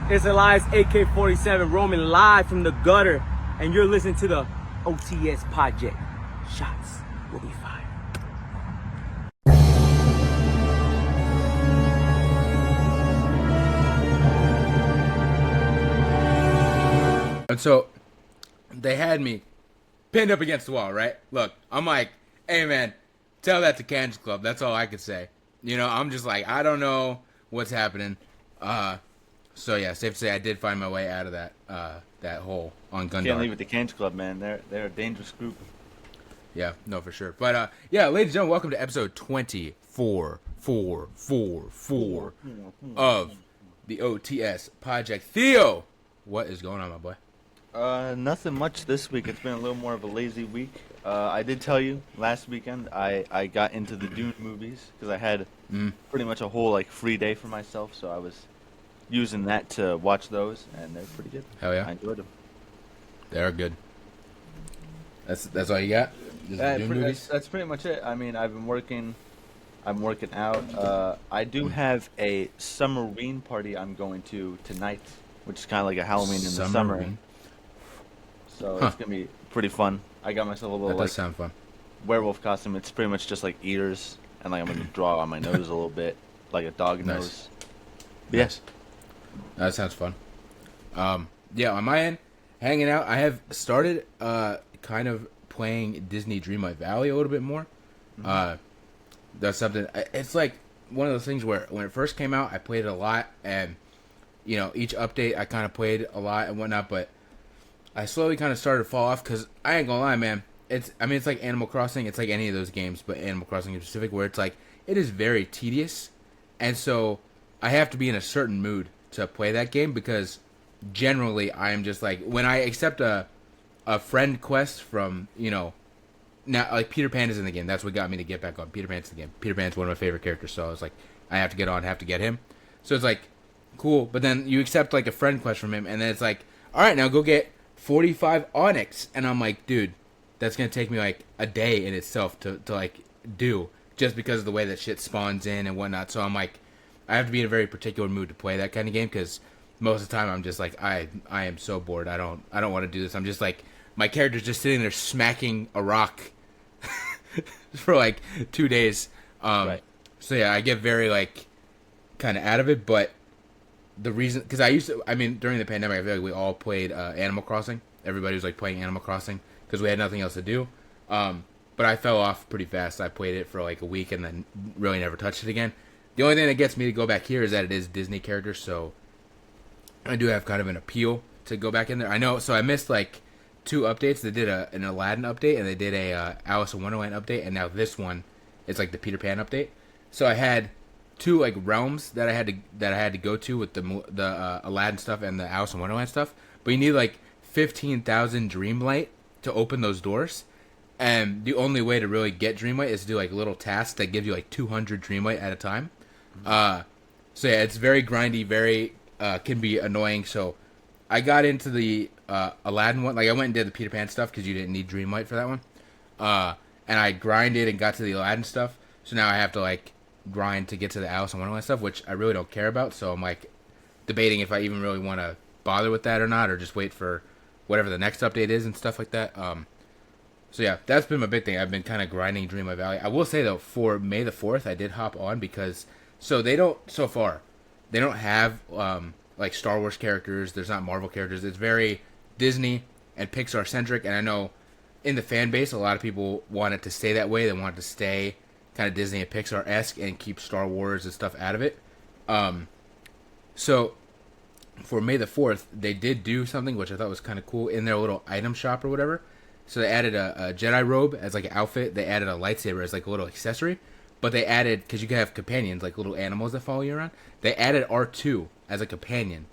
It's Elias AK-47 roaming live from the gutter, and you're listening to the OTS Project. Shots will be fired. And so they had me pinned up against the wall, right? Look, I'm like, hey man, tell that to Cans Club. That's all I could say. You know, I'm just like, I don't know what's happening. So yeah, safe to say I did find my way out of that hole on Gundar. Can't leave it to Cans Club, man. They're a dangerous group. Yeah, no, for sure. But yeah, ladies and gentlemen, welcome to episode 24 of the OTS Project. Theo, what is going on, my boy? Nothing much this week. It's been a little more of a lazy week. I did tell you last weekend I got into the Dune movies because I had pretty much a whole free day for myself, so I was using that to watch those, and they're pretty good. Hell yeah, I enjoyed them. They're good. That's all you got? Dune movies? That's pretty much it. I mean, I'm working out. I do have a submarine party I'm going to tonight, which is kind of like a Halloween in the summer. So it's gonna be pretty fun. I got myself a little that does sound fun. Werewolf costume. It's pretty much just like ears, and I'm gonna draw on my nose a little bit, like a dog nose. But yes, that sounds fun. Yeah, on my end, hanging out. I have started kind of playing Disney Dreamlight Valley a little bit more. That's something. It's like one of those things where when it first came out, I played it a lot, and you know, each update I kind of played a lot and whatnot, but I slowly kind of started to fall off because I ain't gonna lie, man. It's like Animal Crossing. It's like any of those games, but Animal Crossing in specific, where it's like it is very tedious, and so I have to be in a certain mood to play that game because generally I am just like when I accept a friend quest from now like Peter Pan is in the game. That's what got me to get back on. Peter Pan's in the game. Peter Pan's one of my favorite characters, so I was like I have to get on, have to get him. So it's like cool, but then you accept like a friend quest from him, and then it's like all right, now go get 45 Onyx, and I'm like, dude, that's gonna take me like a day in itself to like do, just because of the way that shit spawns in and whatnot. So I'm like, I have to be in a very particular mood to play that kind of game because most of the time I'm just like, I am so bored. I don't want to do this. I'm just like, my character's just sitting there smacking a rock for like 2 days. Right. So yeah, I get very like kind of out of it, but the reason, because during the pandemic, I feel like we all played Animal Crossing. Everybody was like playing Animal Crossing because we had nothing else to do. But I fell off pretty fast. I played it for like a week and then really never touched it again. The only thing that gets me to go back here is that it is Disney characters, so I do have kind of an appeal to go back in there. I know, so I missed like 2 updates. They did an Aladdin update and they did a Alice in Wonderland update, and now this one is like the Peter Pan update. So I had 2 like realms that I had to go to with the Aladdin stuff and the Alice in Wonderland stuff, but you need like 15,000 Dreamlight to open those doors, and the only way to really get Dreamlight is to do like little tasks that give you like 200 Dreamlight at a time. So yeah, it's very grindy, very can be annoying. So I got into the Aladdin one. Like I went and did the Peter Pan stuff because you didn't need Dreamlight for that one, and I grinded and got to the Aladdin stuff. So now I have to like grind to get to the Alice in Wonderland stuff, which I really don't care about. So I'm like debating if I even really want to bother with that or not, or just wait for whatever the next update is and stuff like that. So yeah, that's been my big thing. I've been kind of grinding Dreamlight Valley. I will say though, for May the 4th, I did hop on because they don't have like Star Wars characters. There's not Marvel characters. It's very Disney and Pixar centric, and I know in the fan base a lot of people want it to stay that way. They want it to stay kind of Disney and Pixar-esque and keep Star Wars and stuff out of it. So for May the 4th, they did do something which I thought was kind of cool in their little item shop or whatever. So they added a Jedi robe as like an outfit. They added a lightsaber as like a little accessory. But they added, because you can have companions, like little animals that follow you around, they added R2 as a companion.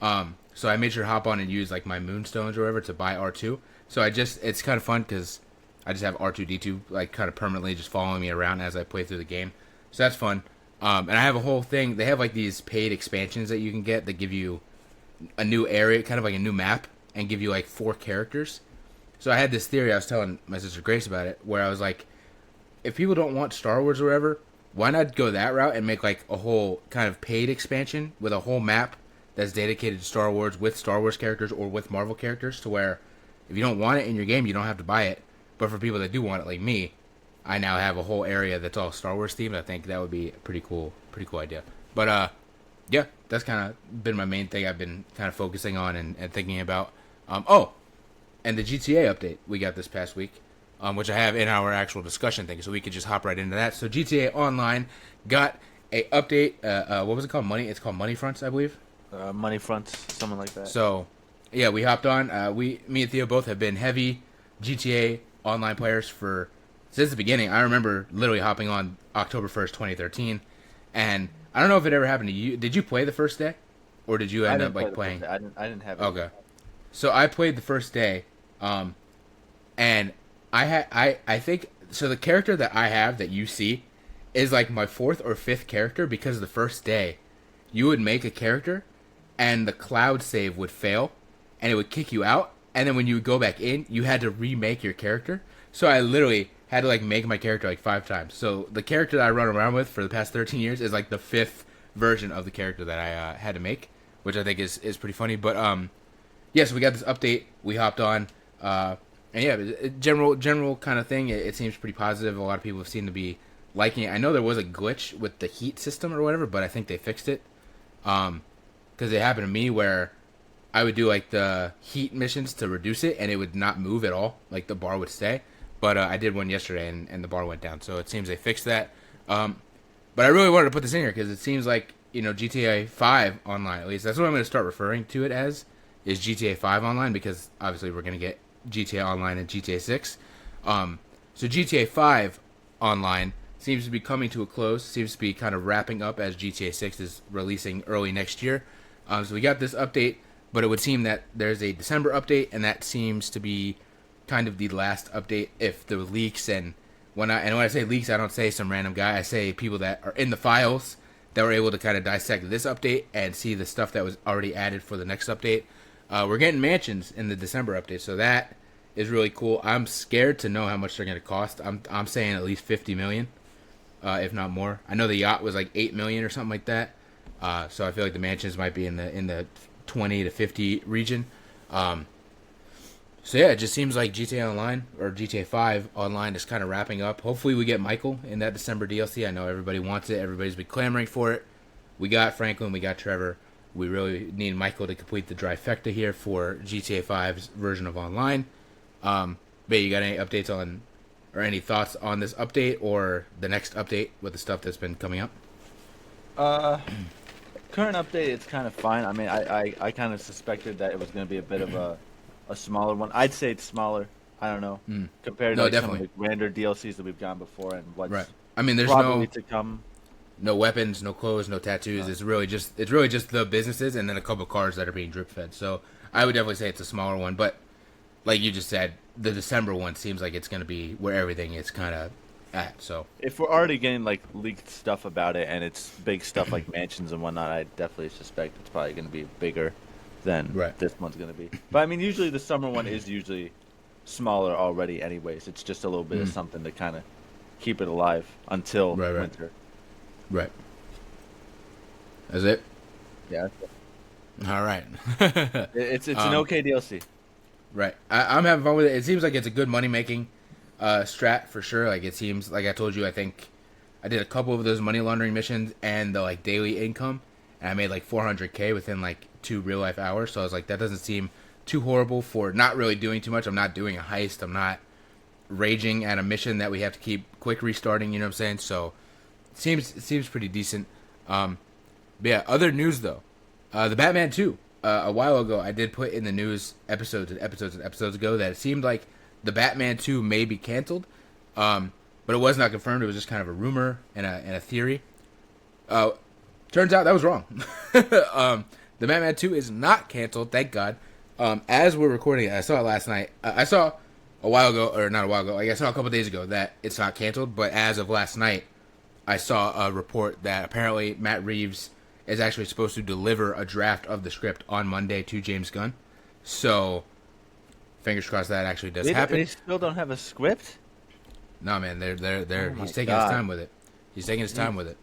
So I made sure to hop on and use like my moonstones or whatever to buy R2. So it's kind of fun because I just have R2-D2 like kind of permanently just following me around as I play through the game. So that's fun. And I have a whole thing. They have like these paid expansions that you can get that give you a new area, kind of like a new map, and give you like 4 characters. So I had this theory, I was telling my sister Grace about it, where I was like, if people don't want Star Wars or whatever, why not go that route and make like a whole kind of paid expansion with a whole map that's dedicated to Star Wars with Star Wars characters or with Marvel characters, to where if you don't want it in your game, you don't have to buy it. But for people that do want it, like me, I now have a whole area that's all Star Wars themed. I think that would be a pretty cool idea. But yeah, that's kind of been my main thing I've been kind of focusing on and thinking about. And the GTA update we got this past week, which I have in our actual discussion thing, so we could just hop right into that. So GTA Online got a update. What was it called? It's called Money Fronts, I believe. Money Fronts, something like that. So, yeah, we hopped on. Me and Theo both have been heavy GTA Online players since the beginning. I remember literally hopping on October 1st, 2013, and I don't know if it ever happened to you. Did you play the first day, or did you end up playing? I didn't have it. Okay, so I played the first day, and I think so. The character that I have that you see is like my fourth or fifth character, because the first day you would make a character and the cloud save would fail and it would kick you out, and then when you would go back in, you had to remake your character. So I literally had to like make my character like 5 times. So the character that I run around with for the past 13 years is like the 5th version of the character that I had to make, which I think is pretty funny. But yeah, so we got this update, we hopped on, and yeah, general kind of thing. It seems pretty positive. A lot of people have seemed to be liking it. I know there was a glitch with the heat system or whatever, but I think they fixed it. Because it happened to me where I would do like the heat missions to reduce it, and it would not move at all. Like the bar would stay. But I did one yesterday, and the bar went down. So it seems they fixed that. But I really wanted to put this in here because it seems like, GTA 5 Online, at least that's what I'm going to start referring to it as, is GTA 5 Online, because obviously we're going to get GTA Online and GTA 6. So GTA 5 Online seems to be coming to a close, seems to be kind of wrapping up as GTA 6 is releasing early next year. So we got this update, but it would seem that there's a December update, and that seems to be kind of the last update if the leaks, and when I say leaks, I don't say some random guy, I say people that are in the files that were able to kind of dissect this update and see the stuff that was already added for the next update. We're getting mansions in the December update, so that is really cool. I'm scared to know how much they're going to cost. I'm saying at least 50 million, if not more. I know the yacht was like 8 million or something like that. So I feel like the mansions might be in the 20 to 50 region. So yeah, it just seems like GTA Online or GTA 5 Online is kind of wrapping up. Hopefully we get Michael in that December DLC. I know everybody wants it. Everybody's been clamoring for it. We got Franklin, we got Trevor. We really need Michael to complete the trifecta here for GTA 5's version of Online. But you got any updates on, or any thoughts on this update or the next update with the stuff that's been coming up? Current update, it's kind of fine. I mean, I kind of suspected that it was going to be a bit of a smaller one. I'd say it's smaller. I don't know. Compared to some of the grander DLCs that we've gotten before and what's right. I mean, there's probably to come. No weapons, no clothes, no tattoos. It's really just the businesses and then a couple cars that are being drip fed. So I would definitely say it's a smaller one. But like you just said, the December one seems like it's going to be where everything is kind of at. So if we're already getting like leaked stuff about it and it's big stuff like mansions and whatnot, I definitely suspect it's probably going to be bigger than this one's going to be. But I mean, usually the summer one is usually smaller already anyways. It's just a little bit of something to kind of keep it alive until winter. Right. That's it? Yeah. All right. It's an okay DLC. Right. I'm having fun with it. It seems like it's a good money-making strat for sure. Like, it seems, like I told you, I think I did a couple of those money laundering missions and the, like, daily income, and I made, like, 400K within, like, 2 real-life hours. So I was like, that doesn't seem too horrible for not really doing too much. I'm not doing a heist. I'm not raging at a mission that we have to keep quick restarting, you know what I'm saying? So it seems pretty decent. But yeah, other news, though. The Batman 2. A while ago, I did put in the news episodes ago that it seemed like the Batman 2 may be canceled. But it was not confirmed. It was just kind of a rumor and a theory. Turns out that was wrong. The Batman 2 is not canceled, thank God. As we're recording it, I saw it last night. I saw a while ago, or not a while ago, I saw a couple days ago that it's not canceled. But as of last night, I saw a report that apparently Matt Reeves is actually supposed to deliver a draft of the script on Monday to James Gunn. So, fingers crossed that actually does happen. They still don't have a script? No, man, he's taking his time with it. He's taking his time with it.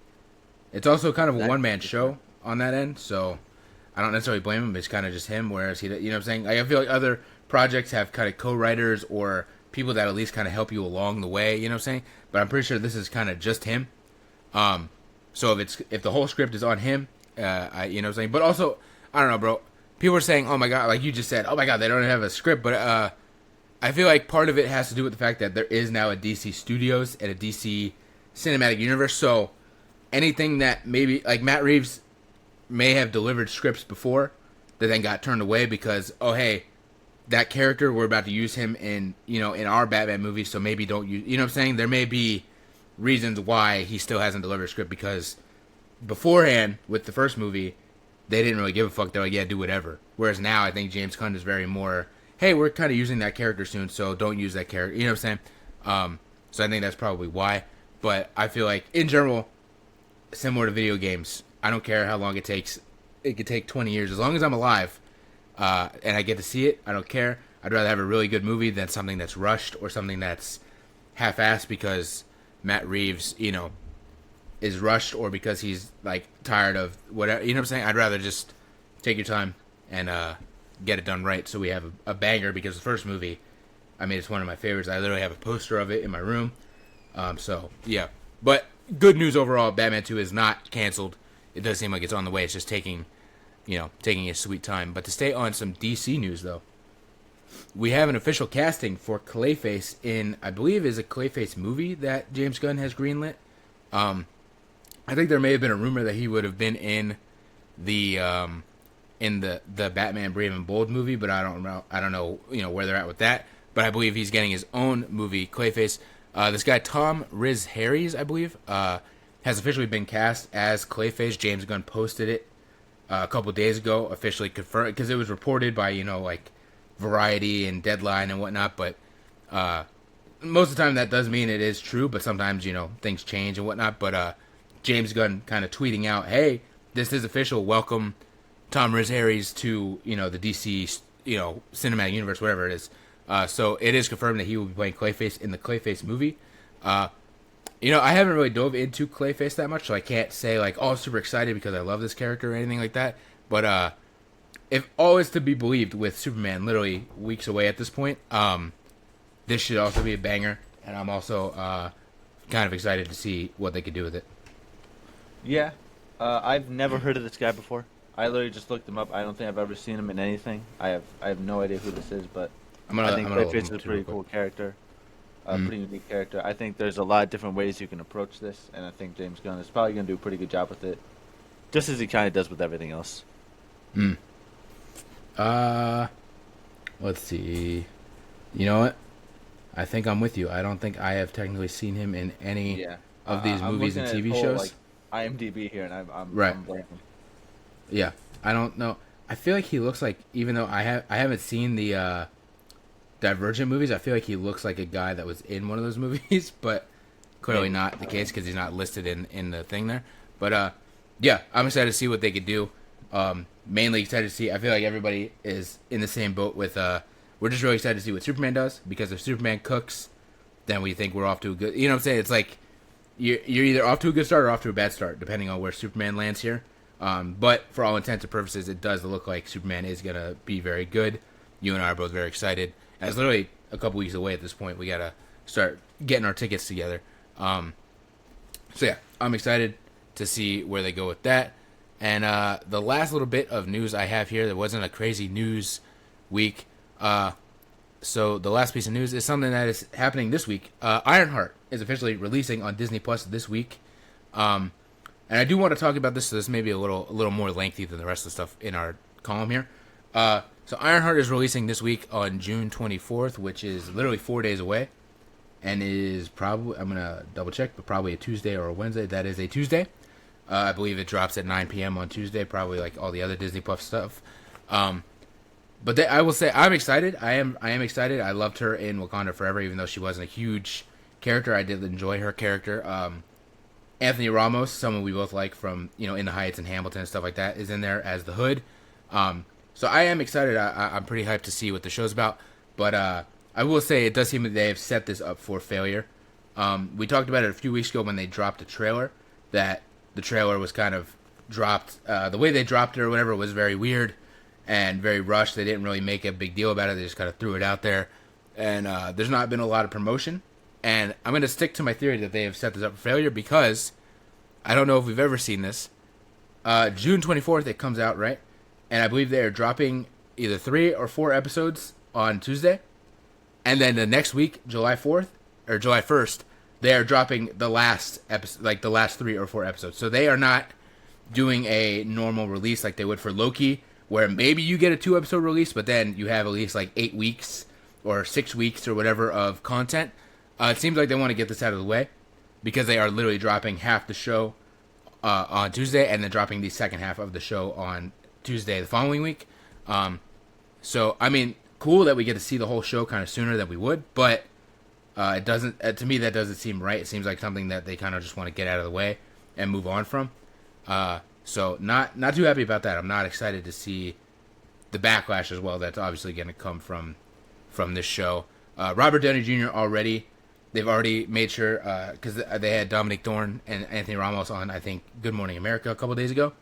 It's also kind of a one-man show on that end, so I don't necessarily blame him. It's kind of just him. Whereas he, you know what I'm saying? Like, I feel like other projects have kind of co-writers or people that at least kind of help you along the way. You know what I'm saying? But I'm pretty sure this is kind of just him. So if the whole script is on him, you know what I'm saying? But also, I don't know, bro. People are saying, oh my god, like you just said, oh my god, they don't have a script. But I feel like part of it has to do with the fact that there is now a DC Studios and a DC Cinematic Universe. So anything that maybe, like Matt Reeves may have delivered scripts before that then got turned away because, oh hey, that character, we're about to use him in, you know, in our Batman movie, so maybe don't use, you know what I'm saying? There may be reasons why he still hasn't delivered a script because beforehand with the first movie, they didn't really give a fuck. They're like, yeah, do whatever. Whereas now I think James Gunn is very more, hey, we're kind of using that character soon, so don't use that character. You know what I'm saying? So I think that's probably why. But I feel like, in general, similar to video games, I don't care how long it takes. It could take 20 years. As long as I'm alive and I get to see it, I don't care. I'd rather have a really good movie than something that's rushed or something that's half-assed because Matt Reeves, you know, is rushed or because he's, like, tired of whatever. You know what I'm saying? I'd rather just take your time and get it done right so we have a banger because the first movie, I mean, it's one of my favorites. I literally have a poster of it in my room. So, yeah. But good news overall, Batman 2 is not canceled. It does seem like it's on the way. It's just taking a sweet time. But to stay on some DC news, though, we have an official casting for Clayface in, I believe, is a Clayface movie that James Gunn has greenlit. I think there may have been a rumor that he would have been in the Batman Brave and Bold movie, but I don't know, you know, where they're at with that. But I believe he's getting his own movie, Clayface. This guy Tom Riz Harries, I believe, has officially been cast as Clayface. James Gunn posted it a couple days ago, officially confirmed, because it was reported by, you know, like Variety and Deadline and whatnot. But most of the time that does mean it is true, but sometimes, you know, things change and whatnot. But James Gunn kind of tweeting out, hey, this is official. Welcome Tom Riz Harries to, you know, the DC, you know, cinematic universe, whatever it is. So it is confirmed that he will be playing Clayface in the Clayface movie. You know, I haven't really dove into Clayface that much, so I can't say, like, oh, I'm super excited because I love this character or anything like that. But if all is to be believed with Superman literally weeks away at this point, this should also be a banger. And I'm also kind of excited to see what they could do with it. Yeah. I've never heard of this guy before. I literally just looked him up. I don't think I've ever seen him in anything. I have no idea who this is, but I think Clayface is a pretty cool character. Pretty unique character. I think there's a lot of different ways you can approach this, and I think James Gunn is probably going to do a pretty good job with it, just as he kind of does with everything else. Let's see. You know what? I think I'm with you. I don't think I have technically seen him in any of these movies and TV shows. Like, IMDb here, and I'm right. I'm blanking. Yeah, I don't know. I feel like he looks like, even though I haven't seen the Divergent movies, I feel like he looks like a guy that was in one of those movies, but clearly not the case because he's not listed in the thing there. But yeah, I'm excited to see what they could do. Mainly excited to see. I feel like everybody is in the same boat with. We're just really excited to see what Superman does, because if Superman cooks, then we think we're off to a good. You know what I'm saying? It's like you're either off to a good start or off to a bad start, depending on where Superman lands here. But for all intents and purposes, it does look like Superman is gonna be very good. You and I are both very excited. And it's literally a couple weeks away at this point. We gotta start getting our tickets together. So yeah, I'm excited to see where they go with that. And the last little bit of news I have here, that wasn't a crazy news week. So the last piece of news is something that is happening this week. Ironheart is officially releasing on Disney Plus this week. And I do want to talk about this, so this may be a little more lengthy than the rest of the stuff in our column here. So Ironheart is releasing this week on June 24th, which is literally 4 days away, and is probably, I'm going to double check, but probably a Tuesday or a Wednesday. That is a Tuesday. I believe it drops at 9 p.m. on Tuesday, probably like all the other Disney Plus stuff. But I will say I'm excited. I am excited. I loved her in Wakanda Forever, even though she wasn't a huge character. I did enjoy her character. Anthony Ramos, someone we both like from, you know, In the Heights and Hamilton and stuff like that, is in there as the Hood. So I am excited. I'm pretty hyped to see what the show's about. But I will say it does seem that they have set this up for failure. We talked about it a few weeks ago when they dropped a trailer, that the trailer was kind of dropped the way they dropped it or whatever was very weird and very rushed. They didn't really make a big deal about it. They just kind of threw it out there, and there's not been a lot of promotion. And I'm going to stick to my theory that they have set this up for failure because I don't know if we've ever seen this. June 24th it comes out, right? And I believe they are dropping either 3 or 4 episodes on Tuesday, and then the next week, July 4th or July 1st, they are dropping the last episode, like the last 3 or 4 episodes. So they are not doing a normal release like they would for Loki, where maybe you get a 2-episode release, but then you have at least like 8 weeks or 6 weeks or whatever of content. It seems like they want to get this out of the way because they are literally dropping half the show on Tuesday and then dropping the second half of the show on Tuesday the following week. So, I mean, cool that we get to see the whole show kind of sooner than we would, but it doesn't, to me, that doesn't seem right. It seems like something that they kind of just want to get out of the way and move on from. So not too happy about that. I'm not excited to see the backlash as well that's obviously going to come from this show. Robert Downey Jr. they've already made sure, because they had Dominic Thorne and Anthony Ramos on, I think, Good Morning America a couple days ago.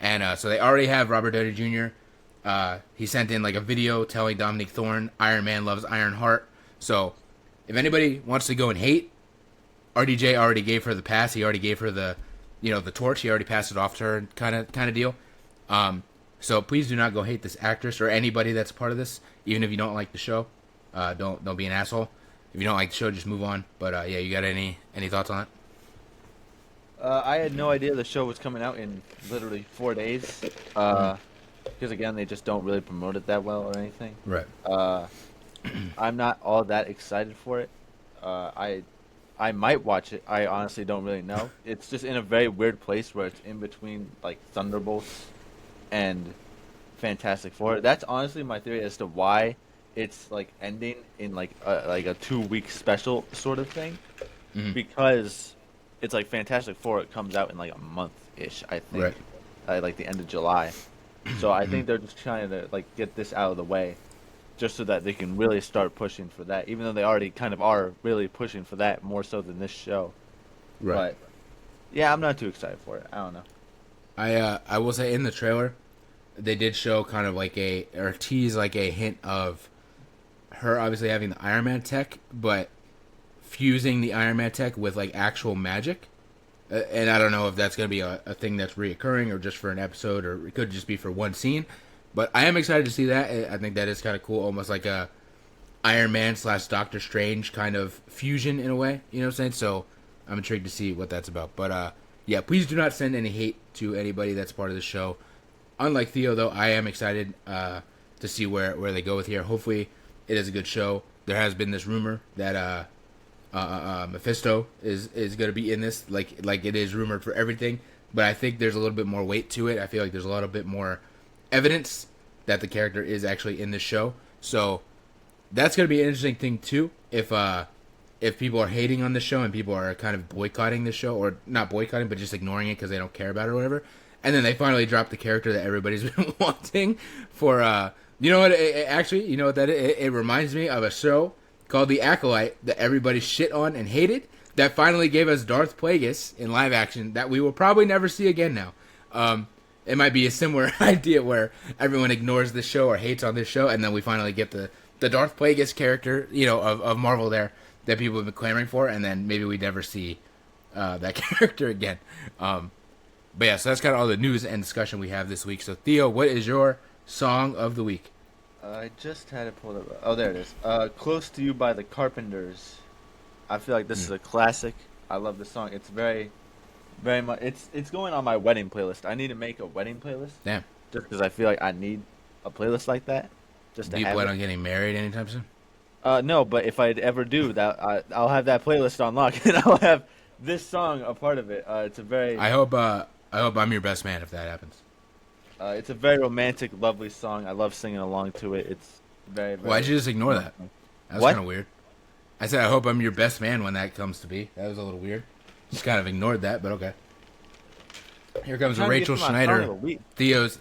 And so they already have Robert Downey Jr. He sent in like a video telling Dominic Thorne Iron Man loves Iron Heart. So if anybody wants to go and hate, RDJ already gave her the pass. He already gave her the torch. He already passed it off to her, kind of deal. So please do not go hate this actress or anybody that's part of this, even if you don't like the show. Don't be an asshole. If you don't like the show, just move on. But yeah, you got any thoughts on it? I had no idea the show was coming out in literally 4 days. Because again, they just don't really promote it that well or anything. Right. I'm not all that excited for it. I might watch it. I honestly don't really know. It's just in a very weird place where it's in between like Thunderbolts and Fantastic Four. That's honestly my theory as to why it's like ending in like a 2-week special sort of thing. Mm-hmm. Because it's like Fantastic Four. It comes out in like a month-ish, I think. Right. Like the end of July. So I think they're just trying to like get this out of the way, just so that they can really start pushing for that. Even though they already kind of are really pushing for that more so than this show. Right. But yeah, I'm not too excited for it. I don't know. I will say in the trailer, they did show kind of like tease like a hint of her obviously having the Iron Man tech, but fusing the Iron Man tech with like actual magic. And I don't know if that's going to be a thing that's reoccurring or just for an episode, or it could just be for one scene. But I am excited to see that. I think that is kind of cool, almost like a Iron Man / Doctor Strange kind of fusion in a way. You know what I'm saying? So I'm intrigued to see what that's about. But yeah, please do not send any hate to anybody that's part of the show. Unlike Theo, though, I am excited to see where they go with here. Hopefully, it is a good show. There has been this rumor that Mephisto is going to be in this, like it is rumored for everything. But I think there's a little bit more weight to it. I feel like there's a little bit more evidence that the character is actually in this show. So that's going to be an interesting thing too. If people are hating on the show and people are kind of boycotting the show, or not boycotting, but just ignoring it because they don't care about it or whatever, and then they finally drop the character that everybody's been wanting for, you know what? You know what that is? It reminds me of a show called The Acolyte that everybody shit on and hated, that finally gave us Darth Plagueis in live action that we will probably never see again now. It might be a similar idea where everyone ignores this show or hates on this show, and then we finally get the Darth Plagueis character, of Marvel there that people have been clamoring for, and then maybe we never see that character again. But yeah, so that's kind of all the news and discussion we have this week. So Theo, what is your song of the week? I just had it pulled up. Oh, there it is. Close to You by the Carpenters. I feel like this is a classic. I love this song. It's very, very much. It's going on my wedding playlist. I need to make a wedding playlist. Damn. Just because I feel like I need a playlist like that. Just to Do you have plan it. on getting married anytime soon? No, but if I ever do that, I'll have that playlist on lock, and I'll have this song a part of it. It's a very. I hope I'm your best man if that happens. It's a very romantic, lovely song. I love singing along to it. It's very, very... Why'd you just ignore that? That was kind of weird. I said, I hope I'm your best man when that comes to be. That was a little weird. Just kind of ignored that, but okay. Here comes Rachel Schneider. Theo's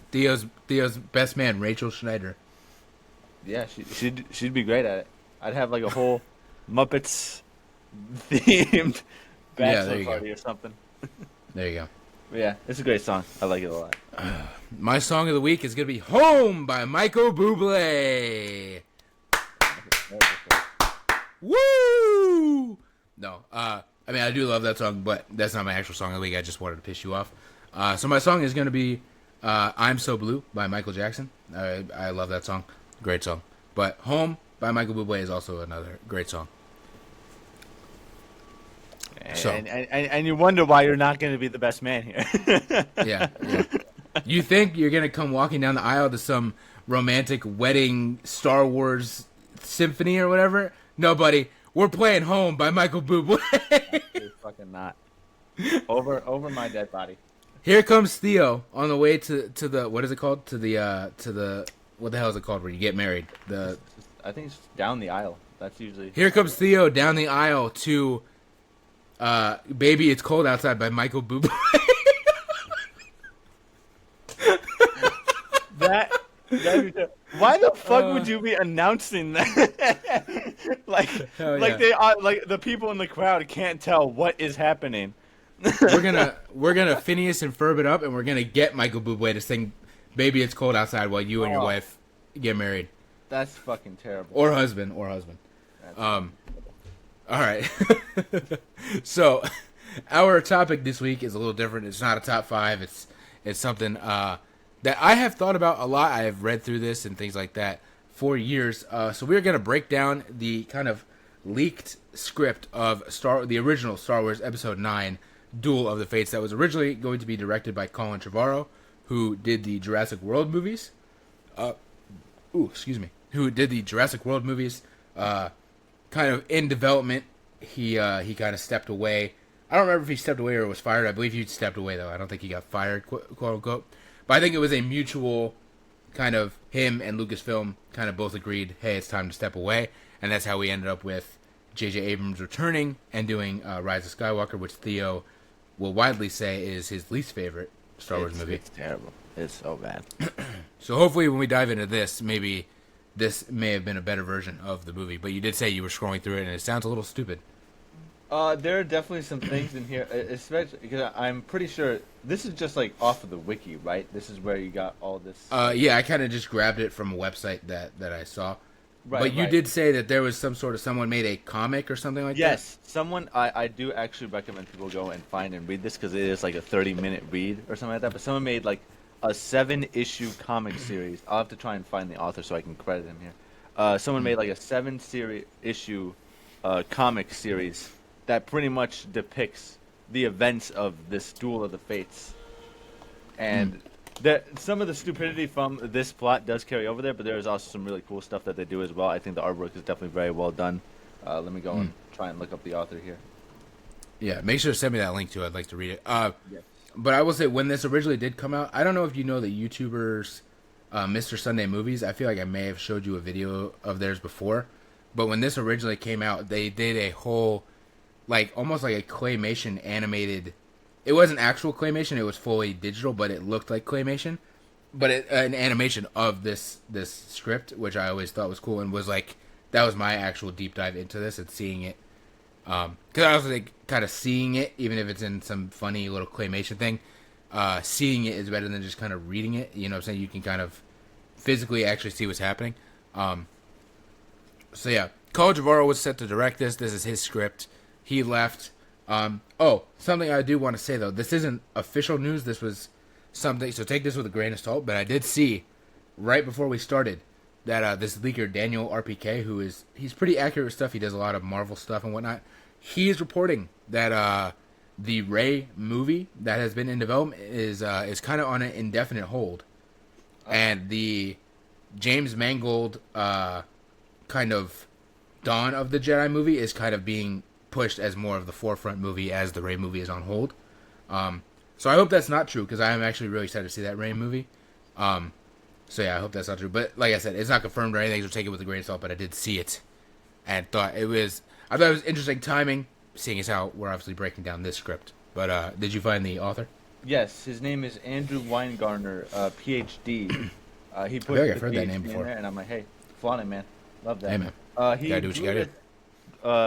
best man, Rachel Schneider. Yeah, she'd be great at it. I'd have like a whole Muppets themed bachelor party or something. There you go. But yeah, it's a great song. I like it a lot. My song of the week is gonna be "Home" by Michael Bublé. Woo! No, I mean I do love that song, but that's not my actual song of the week. I just wanted to piss you off. So my song is gonna be "I'm So Blue" by Michael Jackson. I love that song, great song. But "Home" by Michael Bublé is also another great song. And you wonder why you're not going to be the best man here. Yeah. You think you're gonna come walking down the aisle to some romantic wedding Star Wars symphony or whatever? No, buddy. We're playing "Home" by Michael Bublé. You're fucking not. Over my dead body. Here comes Theo on the way to the what is it called? To the what the hell is it called where you get married? I think it's down the aisle. That's usually. Here comes Theo down the aisle to "Baby It's Cold Outside" by Michael Bublé. Why the fuck would you be announcing that? like yeah. they are like the people in the crowd can't tell what is happening. we're gonna Phineas and Ferb it up, and we're gonna get Michael Bublé to sing "Baby It's Cold Outside" while you and your wife get married. That's fucking terrible. Or husband. All right. So, our topic this week is a little different. It's not a top 5. It's something that I have thought about a lot. I have read through this and things like that for years. So we're going to break down the kind of leaked script of the original Star Wars Episode 9, Duel of the Fates, that was originally going to be directed by Colin Trevorrow, who did the Jurassic World movies. Who did the Jurassic World movies. Kind of in development, he kind of stepped away. I don't remember if he stepped away or was fired. I believe he stepped away, though. I don't think he got fired, quote unquote. But I think it was a mutual kind of him and Lucasfilm kind of both agreed, hey, it's time to step away. And that's how we ended up with J.J. Abrams returning and doing Rise of Skywalker, which Theo will widely say is his least favorite Star Wars movie. It's terrible. It's so bad. So hopefully when we dive into this, maybe this may have been a better version of the movie. But you did say you were scrolling through it, and it sounds a little stupid. There are definitely some things in here, especially because I'm pretty sure this is just like off of the wiki, right? This is where you got all this. Yeah, I kind of just grabbed it from a website that I saw. Right, but you did say that there was someone made a comic or something like that? Yes, someone, I do actually recommend people go and find and read this because it is like a 30-minute read or something like that. But someone made like a 7-issue comic series. I'll have to try and find the author so I can credit him here. Someone made like a 7-issue comic series that pretty much depicts the events of this Duel of the Fates. And some of the stupidity from this plot does carry over there, but there is also some really cool stuff that they do as well. I think the artwork is definitely very well done. Let me go and try and look up the author here. Yeah, make sure to send me that link too. I'd like to read it. Yes. But I will say, when this originally did come out, I don't know if you know the YouTubers Mr. Sunday Movies. I feel like I may have showed you a video of theirs before. But when this originally came out, they did a whole, like, almost like a claymation animated. It wasn't actual claymation, it was fully digital, but it looked like claymation. But an animation of this script, which I always thought was cool, and was like, that was my actual deep dive into this and seeing it. Because I was like, kind of seeing it, even if it's in some funny little claymation thing, seeing it is better than just kind of reading it. You know what I'm saying? You can kind of physically actually see what's happening. So yeah, Colin Trevorrow was set to direct this. This is his script. He left. Something I do want to say, though. This isn't official news. This was something, so take this with a grain of salt. But I did see, right before we started, that this leaker, Daniel RPK, he's pretty accurate with stuff. He does a lot of Marvel stuff and whatnot. He is reporting that the Rey movie that has been in development is kind of on an indefinite hold. And the James Mangold kind of Dawn of the Jedi movie is kind of being pushed as more of the forefront movie as the Rey movie is on hold. So I hope that's not true, because I am actually really excited to see that Rey movie. So yeah, I hope that's not true. But like I said, it's not confirmed or anything, so take it with a grain of salt, but I did see it. And thought it was interesting timing, seeing as how we're obviously breaking down this script. But did you find the author? Yes, his name is Andrew Weingartner, PhD. He put I've heard that name before. There, and I'm like, hey, flaunt it, man. Love that. Hey, man. He gotta do what you gotta do.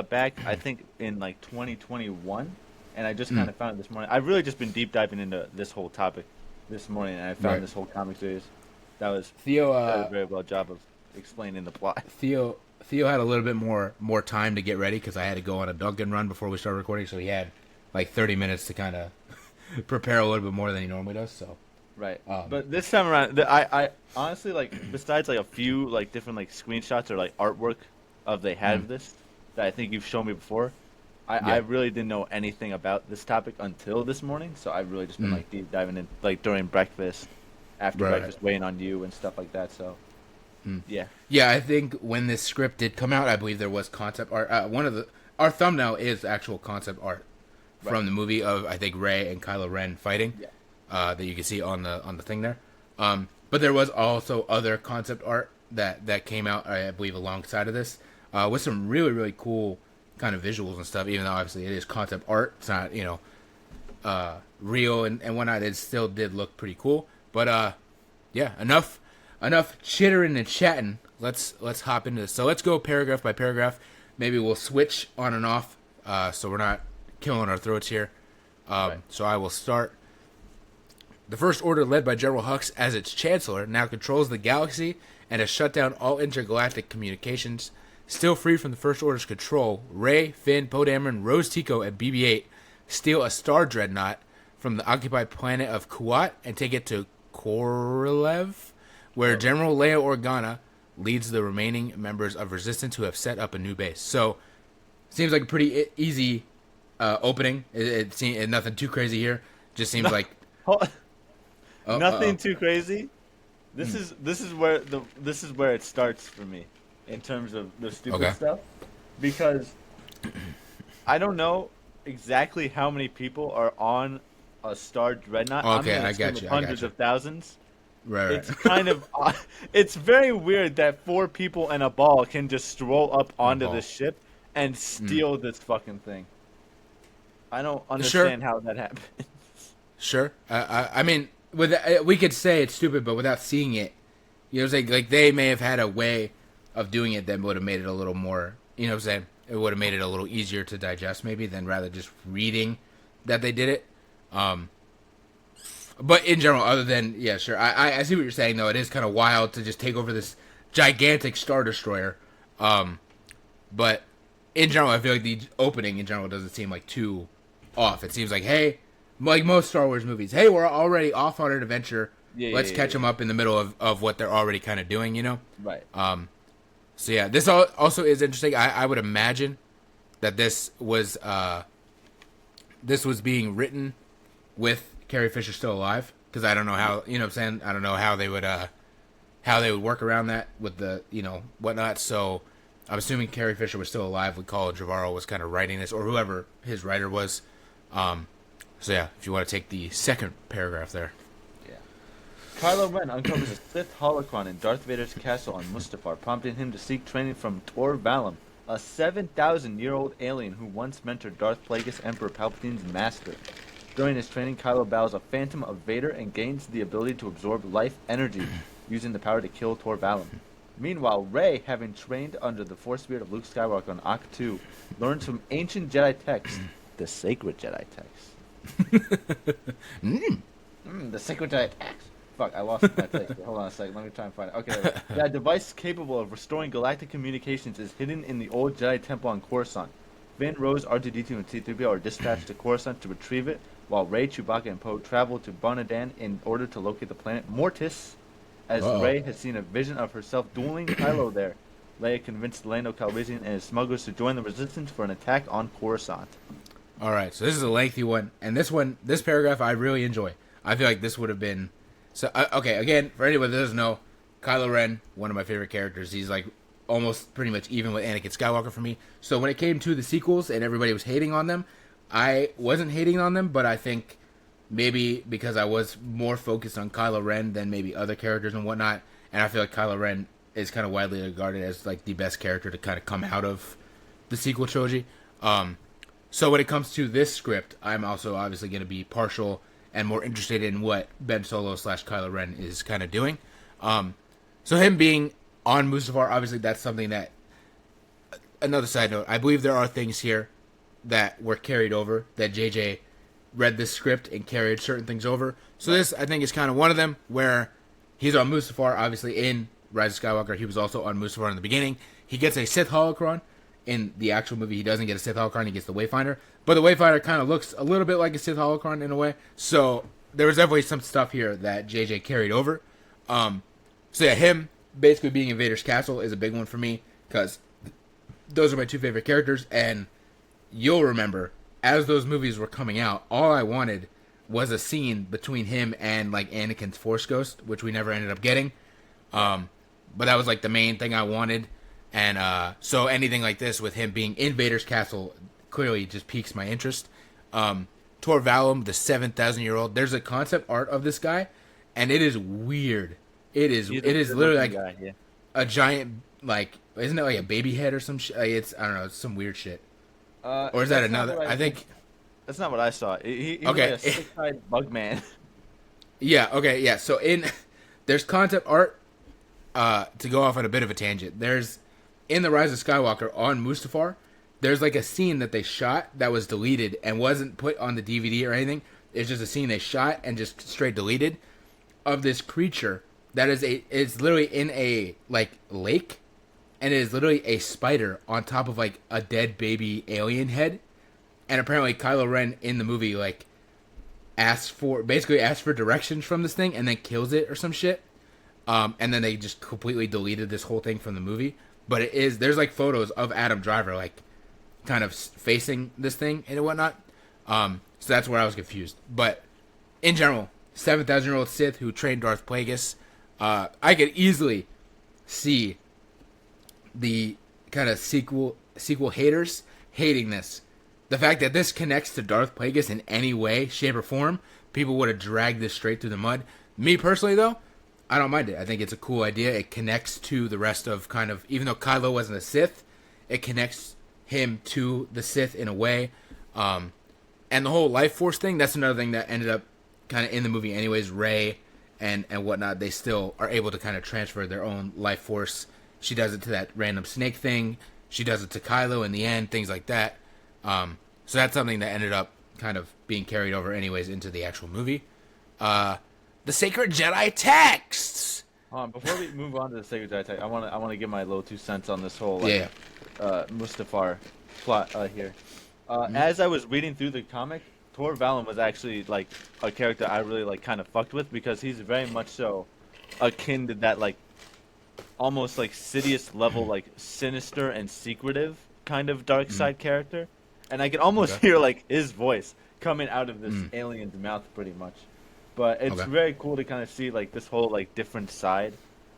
Back, I think, in like 2021. and I just kind of found it this morning. I've really just been deep diving into this whole topic this morning, and I found this whole comic series. That was Theo. did a very well job of explaining the plot. Theo had a little bit more time to get ready because I had to go on a Dunkin' run before we started recording, so he had like 30 minutes to kind of prepare a little bit more than he normally does. So Right, but this time around, I honestly like besides like a few like different like screenshots or like artwork of they had of this that I think you've shown me before. I really didn't know anything about this topic until this morning, so I've really just been like deep diving in like during breakfast, after breakfast, waiting on you and stuff like that. So yeah, I think when this script did come out, I believe there was concept art. Our thumbnail is actual concept art from the movie of I think Rey and Kylo Ren fighting. Yeah. That you can see on the thing there. But there was also other concept art that came out, I believe, alongside of this, with some really, really cool kind of visuals and stuff, even though obviously it is concept art. It's not, real and whatnot. It still did look pretty cool. But, yeah, enough chittering and chatting. Let's hop into this. So let's go paragraph by paragraph. Maybe we'll switch on and off, so we're not killing our throats here. So I will start. The First Order, led by General Hux as its chancellor, now controls the galaxy and has shut down all intergalactic communications. Still free from the First Order's control, Rey, Finn, Poe Dameron, Rose Tico, and BB-8 steal a star dreadnought from the occupied planet of Kuat and take it to Korolev, where General Leia Organa leads the remaining members of Resistance who have set up a new base. So, seems like a pretty easy opening. It seems nothing too crazy here. Just seems like... Nothing too crazy. This is where it starts for me in terms of the stupid stuff, because I don't know exactly how many people are on a Star Dreadnought. Okay, I got you. Hundreds of thousands. Right. It's kind of it's very weird that 4 people and a ball can just stroll up onto this ship and steal this fucking thing. I don't understand how that happens. Sure. I mean, we could say it's stupid, but without seeing it, like they may have had a way of doing it that would have made it a little more, you know what I'm saying? It would have made it a little easier to digest maybe than rather just reading that they did it. But in general, other than, yeah, sure. I see what you're saying, though. It is kind of wild to just take over this gigantic Star Destroyer. But in general, I feel like the opening in general doesn't seem like too off. It seems like, hey, like most Star Wars movies, hey, we're already off on an adventure. Let's catch them up in the middle of what they're already kind of doing, you know? Right. So yeah, this also is interesting. I would imagine that this was being written with Carrie Fisher still alive, because I don't know how, you know what I'm saying? I don't know how they would work around that with the, whatnot. So I'm assuming Carrie Fisher was still alive when Colin Trevorrow was kind of writing this, or whoever his writer was. So yeah, if you want to take the second paragraph there. Kylo Ren uncovers a Sith holocron in Darth Vader's castle on Mustafar, prompting him to seek training from Tor Valum, a 7,000-year-old alien who once mentored Darth Plagueis, Emperor Palpatine's master. During his training, Kylo battles a phantom of Vader and gains the ability to absorb life energy, using the power to kill Tor Valum. Meanwhile, Rey, having trained under the Force Spirit of Luke Skywalker on Ahch-To, learns from ancient Jedi texts, the sacred Jedi texts. The sacred Jedi texts. Fuck, I lost my place. Hold on a second. Let me try and find it. Okay, that device capable of restoring galactic communications is hidden in the old Jedi Temple on Coruscant. Finn, Rose, R2-D2, and C-3PO are dispatched to Coruscant to retrieve it, while Rey, Chewbacca, and Poe travel to Bonadan in order to locate the planet Mortis, as Rey has seen a vision of herself dueling Kylo there. Leia convinced Lando Calrissian and his smugglers to join the Resistance for an attack on Coruscant. Alright, so this is a lengthy one, and this paragraph I really enjoy. I feel like this would have been... So, okay, again, for anyone that doesn't know, Kylo Ren, one of my favorite characters. He's like almost pretty much even with Anakin Skywalker for me. So when it came to the sequels and everybody was hating on them, I wasn't hating on them, but I think maybe because I was more focused on Kylo Ren than maybe other characters and whatnot, and I feel like Kylo Ren is kind of widely regarded as like the best character to kind of come out of the sequel trilogy. So when it comes to this script, I'm also obviously going to be partial and more interested in what Ben Solo / Kylo Ren is kind of doing. So him being on Mustafar, obviously that's something that... Another side note, I believe there are things here that were carried over, that JJ read this script and carried certain things over. So this, I think, is kind of one of them, where he's on Mustafar, obviously, in Rise of Skywalker. He was also on Mustafar in the beginning. He gets a Sith holocron. In the actual movie, he doesn't get a Sith holocron, he gets the Wayfinder. But the Wayfinder kind of looks a little bit like a Sith holocron in a way. So there was definitely some stuff here that JJ carried over. So yeah, him basically being in Vader's castle is a big one for me, because those are my two favorite characters. And you'll remember, as those movies were coming out, all I wanted was a scene between him and like Anakin's Force Ghost, which we never ended up getting. But that was like the main thing I wanted. And so anything like this with him being in Vader's castle clearly just piques my interest. Tor Valum, the 7,000-year-old, there's a concept art of this guy, and it is weird. It is literally like a giant, like, isn't it like a baby head or some shit? Like, it's, I don't know, it's some weird shit. Or is that another? I think that's not what I saw. He was okay. like a six-eyed bug man. Yeah. Okay. Yeah. So there's concept art. To go off on a bit of a tangent, there's in the Rise of Skywalker on Mustafar, there's like a scene that they shot that was deleted and wasn't put on the DVD or anything. It's just a scene they shot and just straight deleted of this creature that is literally in a like lake, and it is literally a spider on top of like a dead baby alien head. And apparently Kylo Ren in the movie like asks for directions from this thing and then kills it or some shit. And then they just completely deleted this whole thing from the movie. But there's like photos of Adam Driver like kind of facing this thing and whatnot. So that's where I was confused. But in general, 7,000-year-old Sith who trained Darth Plagueis. I could easily see the kind of sequel haters hating this. The fact that this connects to Darth Plagueis in any way, shape, or form, people would have dragged this straight through the mud. Me personally, though, I don't mind it. I think it's a cool idea. It connects to the rest of kind of, even though Kylo wasn't a Sith, it connects him to the Sith in a way. And the whole life force thing, that's another thing that ended up kind of in the movie anyways. Rey and whatnot, they still are able to kind of transfer their own life force. She does it to that random snake thing. She does it to Kylo in the end, things like that. So that's something that ended up kind of being carried over anyways into the actual movie. The Sacred Jedi texts. Before we move on to the Sacred Jedi text, I want to give my little 2 cents on this whole Mustafar plot here. As I was reading through the comic, Tor Valum was actually like a character I really like kind of fucked with, because he's very much so akin to that like almost like Sidious level like sinister and secretive kind of dark side character. And I can almost hear like his voice coming out of this alien's mouth pretty much. But it's very cool to kind of see like this whole like different side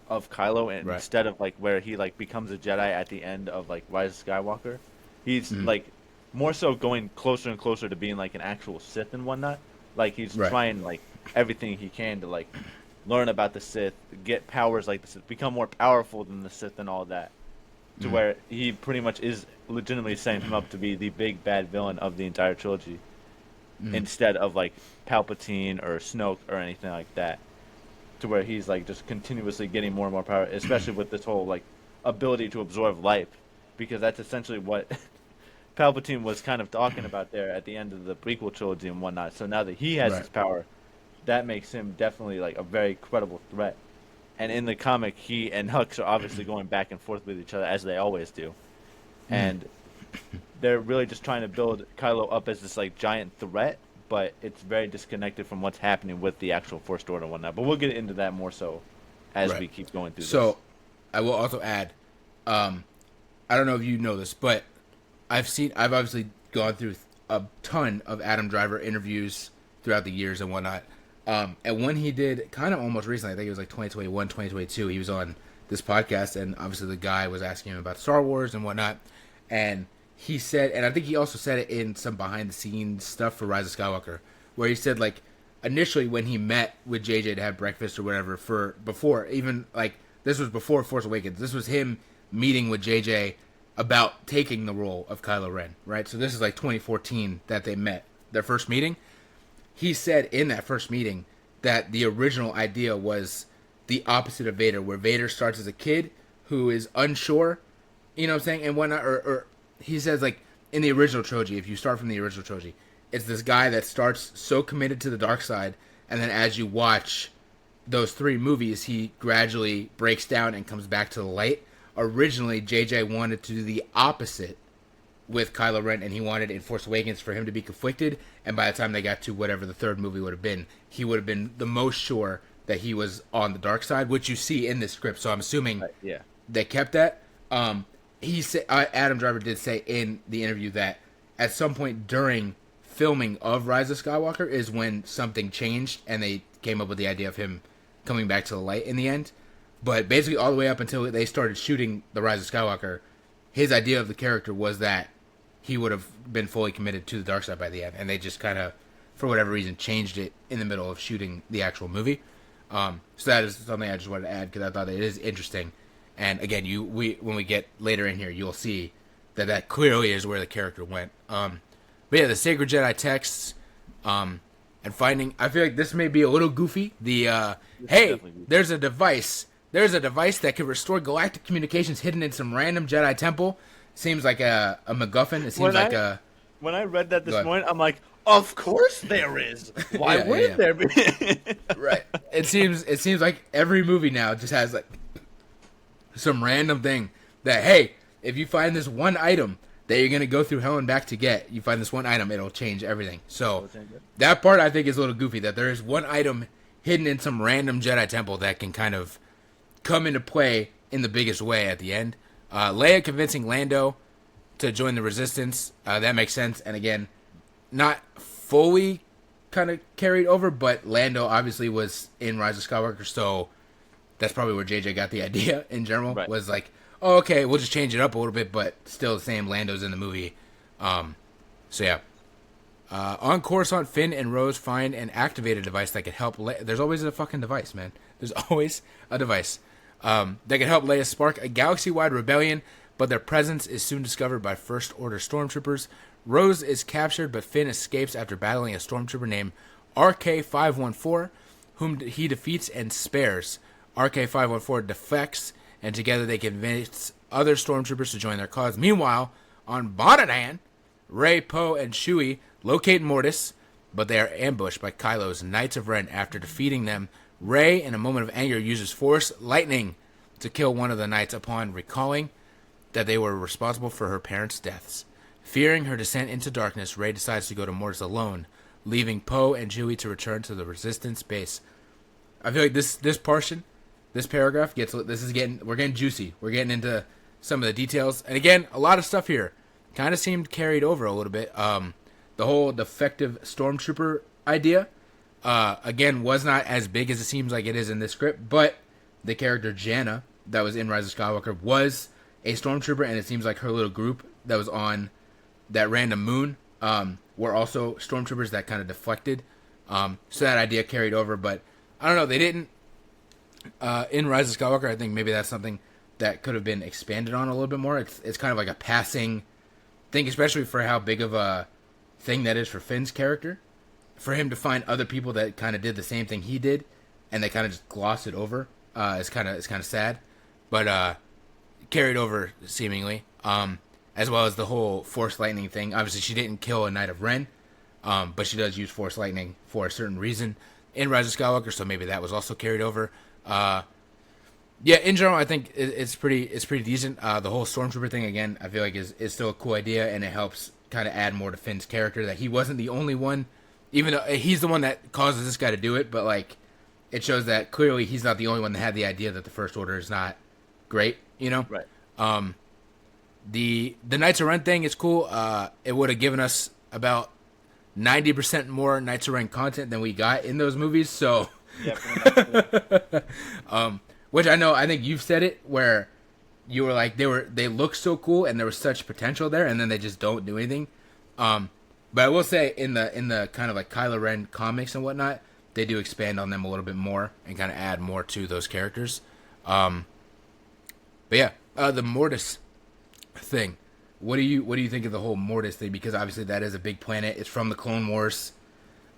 of Kylo, and instead of like where he like becomes a Jedi at the end of like Rise of Skywalker, he's like more so going closer and closer to being like an actual Sith and whatnot. Like he's trying like everything he can to like learn about the Sith, get powers like the Sith, become more powerful than the Sith and all that. To where he pretty much is legitimately setting him up to be the big bad villain of the entire trilogy, instead of like Palpatine or Snoke or anything like that. To where he's like just continuously getting more and more power, especially with this whole like ability to absorb life, because that's essentially what Palpatine was kind of talking about there at the end of the prequel trilogy and whatnot. So now that he has his power, that makes him definitely like a very credible threat. And in the comic, he and Hux are obviously going back and forth with each other, as they always do. And they're really just trying to build Kylo up as this like giant threat, but it's very disconnected from what's happening with the actual First Order and whatnot. But we'll get into that more so as we keep going through this. So, I will also add, I don't know if you know this, but I've obviously gone through a ton of Adam Driver interviews throughout the years and whatnot. And when he did, kind of almost recently, I think it was like 2021, 2022, he was on this podcast, and obviously the guy was asking him about Star Wars and whatnot, and he said, and I think he also said it in some behind-the-scenes stuff for Rise of Skywalker, where he said, like, initially when he met with JJ to have breakfast or whatever, before, even, like, this was before Force Awakens, this was him meeting with JJ about taking the role of Kylo Ren, right? So this is like 2014 that they met, their first meeting. He said in that first meeting that the original idea was the opposite of Vader, where Vader starts as a kid who is unsure, you know what I'm saying, and whatnot, or he says, like, in the original trilogy, if you start from the original trilogy, it's this guy that starts so committed to the dark side, and then as you watch those 3 movies, he gradually breaks down and comes back to the light. Originally, JJ wanted to do the opposite with Kylo Ren, and he wanted in Force Awakens for him to be conflicted, and by the time they got to whatever the 3rd movie would have been, he would have been the most sure that he was on the dark side, which you see in this script. So I'm assuming they kept that. He said Adam Driver did say in the interview that at some point during filming of Rise of Skywalker is when something changed, and they came up with the idea of him coming back to the light in the end. But basically all the way up until they started shooting the Rise of Skywalker, his idea of the character was that he would have been fully committed to the dark side by the end, and they just kind of, for whatever reason, changed it in the middle of shooting the actual movie. So that is something I just wanted to add because I thought that it is interesting. And again, when we get later in here, you'll see that clearly is where the character went. But yeah, the Sacred Jedi texts, and finding, I feel like this may be a little goofy. Hey, there's a device that can restore galactic communications hidden in some random Jedi temple. Seems like a MacGuffin. It seems when I read that this morning, I'm like, of course there is. Why wouldn't there be? Right. It seems like every movie now just has like some random thing that, hey, if you find this one item that you're gonna go through hell and back to get, you find this one item, it'll change everything. So that part I think is a little goofy, that there is one item hidden in some random Jedi temple that can kind of come into play in the biggest way at the end. Leia convincing Lando to join the Resistance, that makes sense. And again, not fully kind of carried over, but Lando obviously was in Rise of Skywalker, so that's probably where JJ got the idea in general. Right. Was like, oh, okay, we'll just change it up a little bit, but still the same. Lando's in the movie. So yeah. On Coruscant, Finn and Rose find and activate a device that could help. There's always a fucking device, man. There's always a device that can help Leia spark a galaxy-wide rebellion, but their presence is soon discovered by First Order stormtroopers. Rose is captured, but Finn escapes after battling a stormtrooper named RK-514, whom he defeats and spares. RK-514 defects, and together they convince other stormtroopers to join their cause. Meanwhile, on Bonadan, Rey, Poe, and Chewie locate Mortis, but they are ambushed by Kylo's Knights of Ren. After defeating them, Rey, in a moment of anger, uses Force Lightning to kill one of the Knights upon recalling that they were responsible for her parents' deaths. Fearing her descent into darkness, Rey decides to go to Mortis alone, leaving Poe and Chewie to return to the Resistance base. I feel like this portion, this paragraph we're getting juicy. We're getting into some of the details, and again, a lot of stuff here kind of seemed carried over a little bit. The whole defective stormtrooper idea, again, was not as big as it seems like it is in this script, but the character Janna that was in Rise of Skywalker was a stormtrooper, and it seems like her little group that was on that random moon were also stormtroopers that kind of deflected. So that idea carried over, but I don't know, they didn't. In Rise of Skywalker, I think maybe that's something that could have been expanded on a little bit more. It's kind of like a passing thing, especially for how big of a thing that is for Finn's character. For him to find other people that kind of did the same thing he did, and they kind of just gloss it over, it's kind of sad, but carried over seemingly. As well as the whole Force Lightning thing. Obviously, she didn't kill a Knight of Ren, but she does use Force Lightning for a certain reason in Rise of Skywalker, so maybe that was also carried over. Yeah, in general, I think it's pretty decent. The whole Stormtrooper thing, again, I feel like is still a cool idea, and it helps kind of add more to Finn's character, that he wasn't the only one, even though he's the one that causes this guy to do it, but like it shows that clearly he's not the only one that had the idea that the First Order is not great, you know? Right. The Knights of Ren thing is cool. It would have given us about 90% more Knights of Ren content than we got in those movies, so Yeah, pretty much. which I think you've said it, where you were like they look so cool and there was such potential there, and then they just don't do anything. But I will say in the kind of like Kylo Ren comics and whatnot, they do expand on them a little bit more and kind of add more to those characters. But yeah, the Mortis thing. What do you think of the whole Mortis thing? Because obviously that is a big planet. It's from the Clone Wars.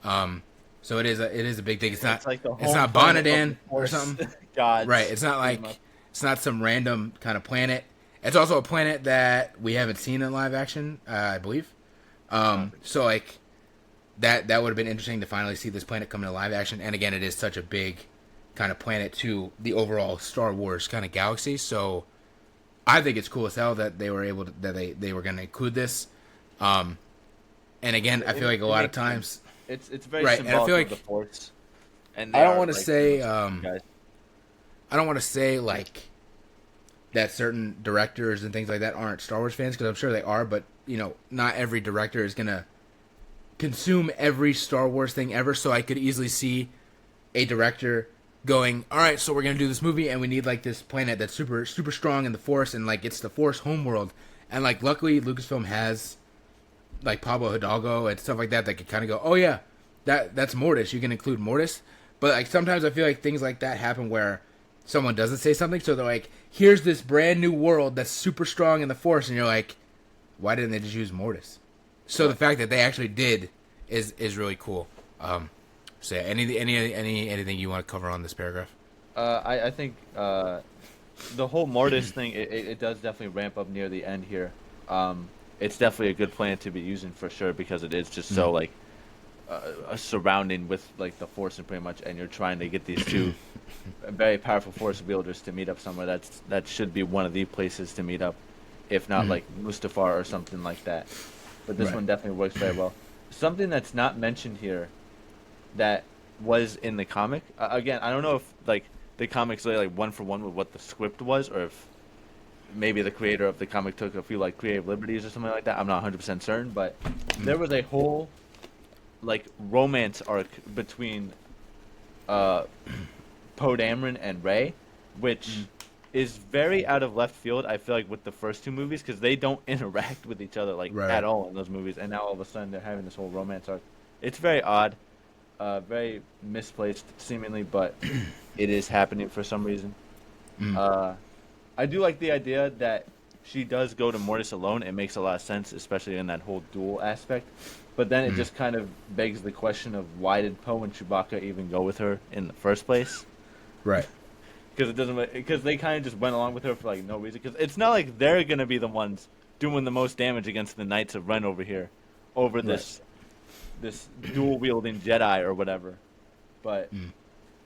So it is a big thing. It's not Bonadan or something. God. Right. It's not like it's not some random kind of planet. It's also a planet that we haven't seen in live action, I believe. So like that would have been interesting to finally see this planet come into live action. And again, it is such a big kind of planet to the overall Star Wars kind of galaxy. So I think it's cool as hell that they were able to, that they were going to include this. And again, I feel like a lot of times it's very right, symbolic and I feel of like the Force. And I don't want to like, say guys. I don't want to say like that certain directors and things like that aren't Star Wars fans, because I'm sure they are, but you know, not every director is gonna consume every Star Wars thing ever. So I could easily see a director going, all right, so we're gonna do this movie and we need like this planet that's super strong in the Force, and like it's the Force homeworld, and like luckily Lucasfilm has like Pablo Hidalgo and stuff like that could kind of go, oh yeah, that's Mortis, you can include Mortis. But like sometimes I feel like things like that happen where someone doesn't say something, so they're like, here's this brand new world that's super strong in the Force, and you're like, why didn't they just use Mortis? So the fact that they actually did is really cool. So yeah, anything you want to cover on this paragraph? I think the whole Mortis thing, it does definitely ramp up near the end here. It's definitely a good plan to be using for sure, because it is just so like surrounding with like the Force and pretty much, and you're trying to get these two very powerful Force wielders to meet up somewhere. That should be one of the places to meet up, if not like Mustafar or something like that. But this one definitely works very well. Something that's not mentioned here that was in the comic, again, I don't know if like the comic's like one for one with what the script was, or if maybe the creator of the comic took a few like creative liberties or something like that. I'm not 100% certain, but there was a whole like romance arc between Poe Dameron and Rey, which is very out of left field, I feel like, with the first two movies, because they don't interact with each other like at all in those movies, and now all of a sudden they're having this whole romance arc. It's very odd, very misplaced seemingly, but it is happening for some reason. I do like the idea that she does go to Mortis alone. It makes a lot of sense, especially in that whole duel aspect. But then it just kind of begs the question of, why did Poe and Chewbacca even go with her in the first place? Right. Because they kind of just went along with her for like no reason. Because it's not like they're gonna be the ones doing the most damage against the Knights of Ren over here, over this dual wielding Jedi or whatever. But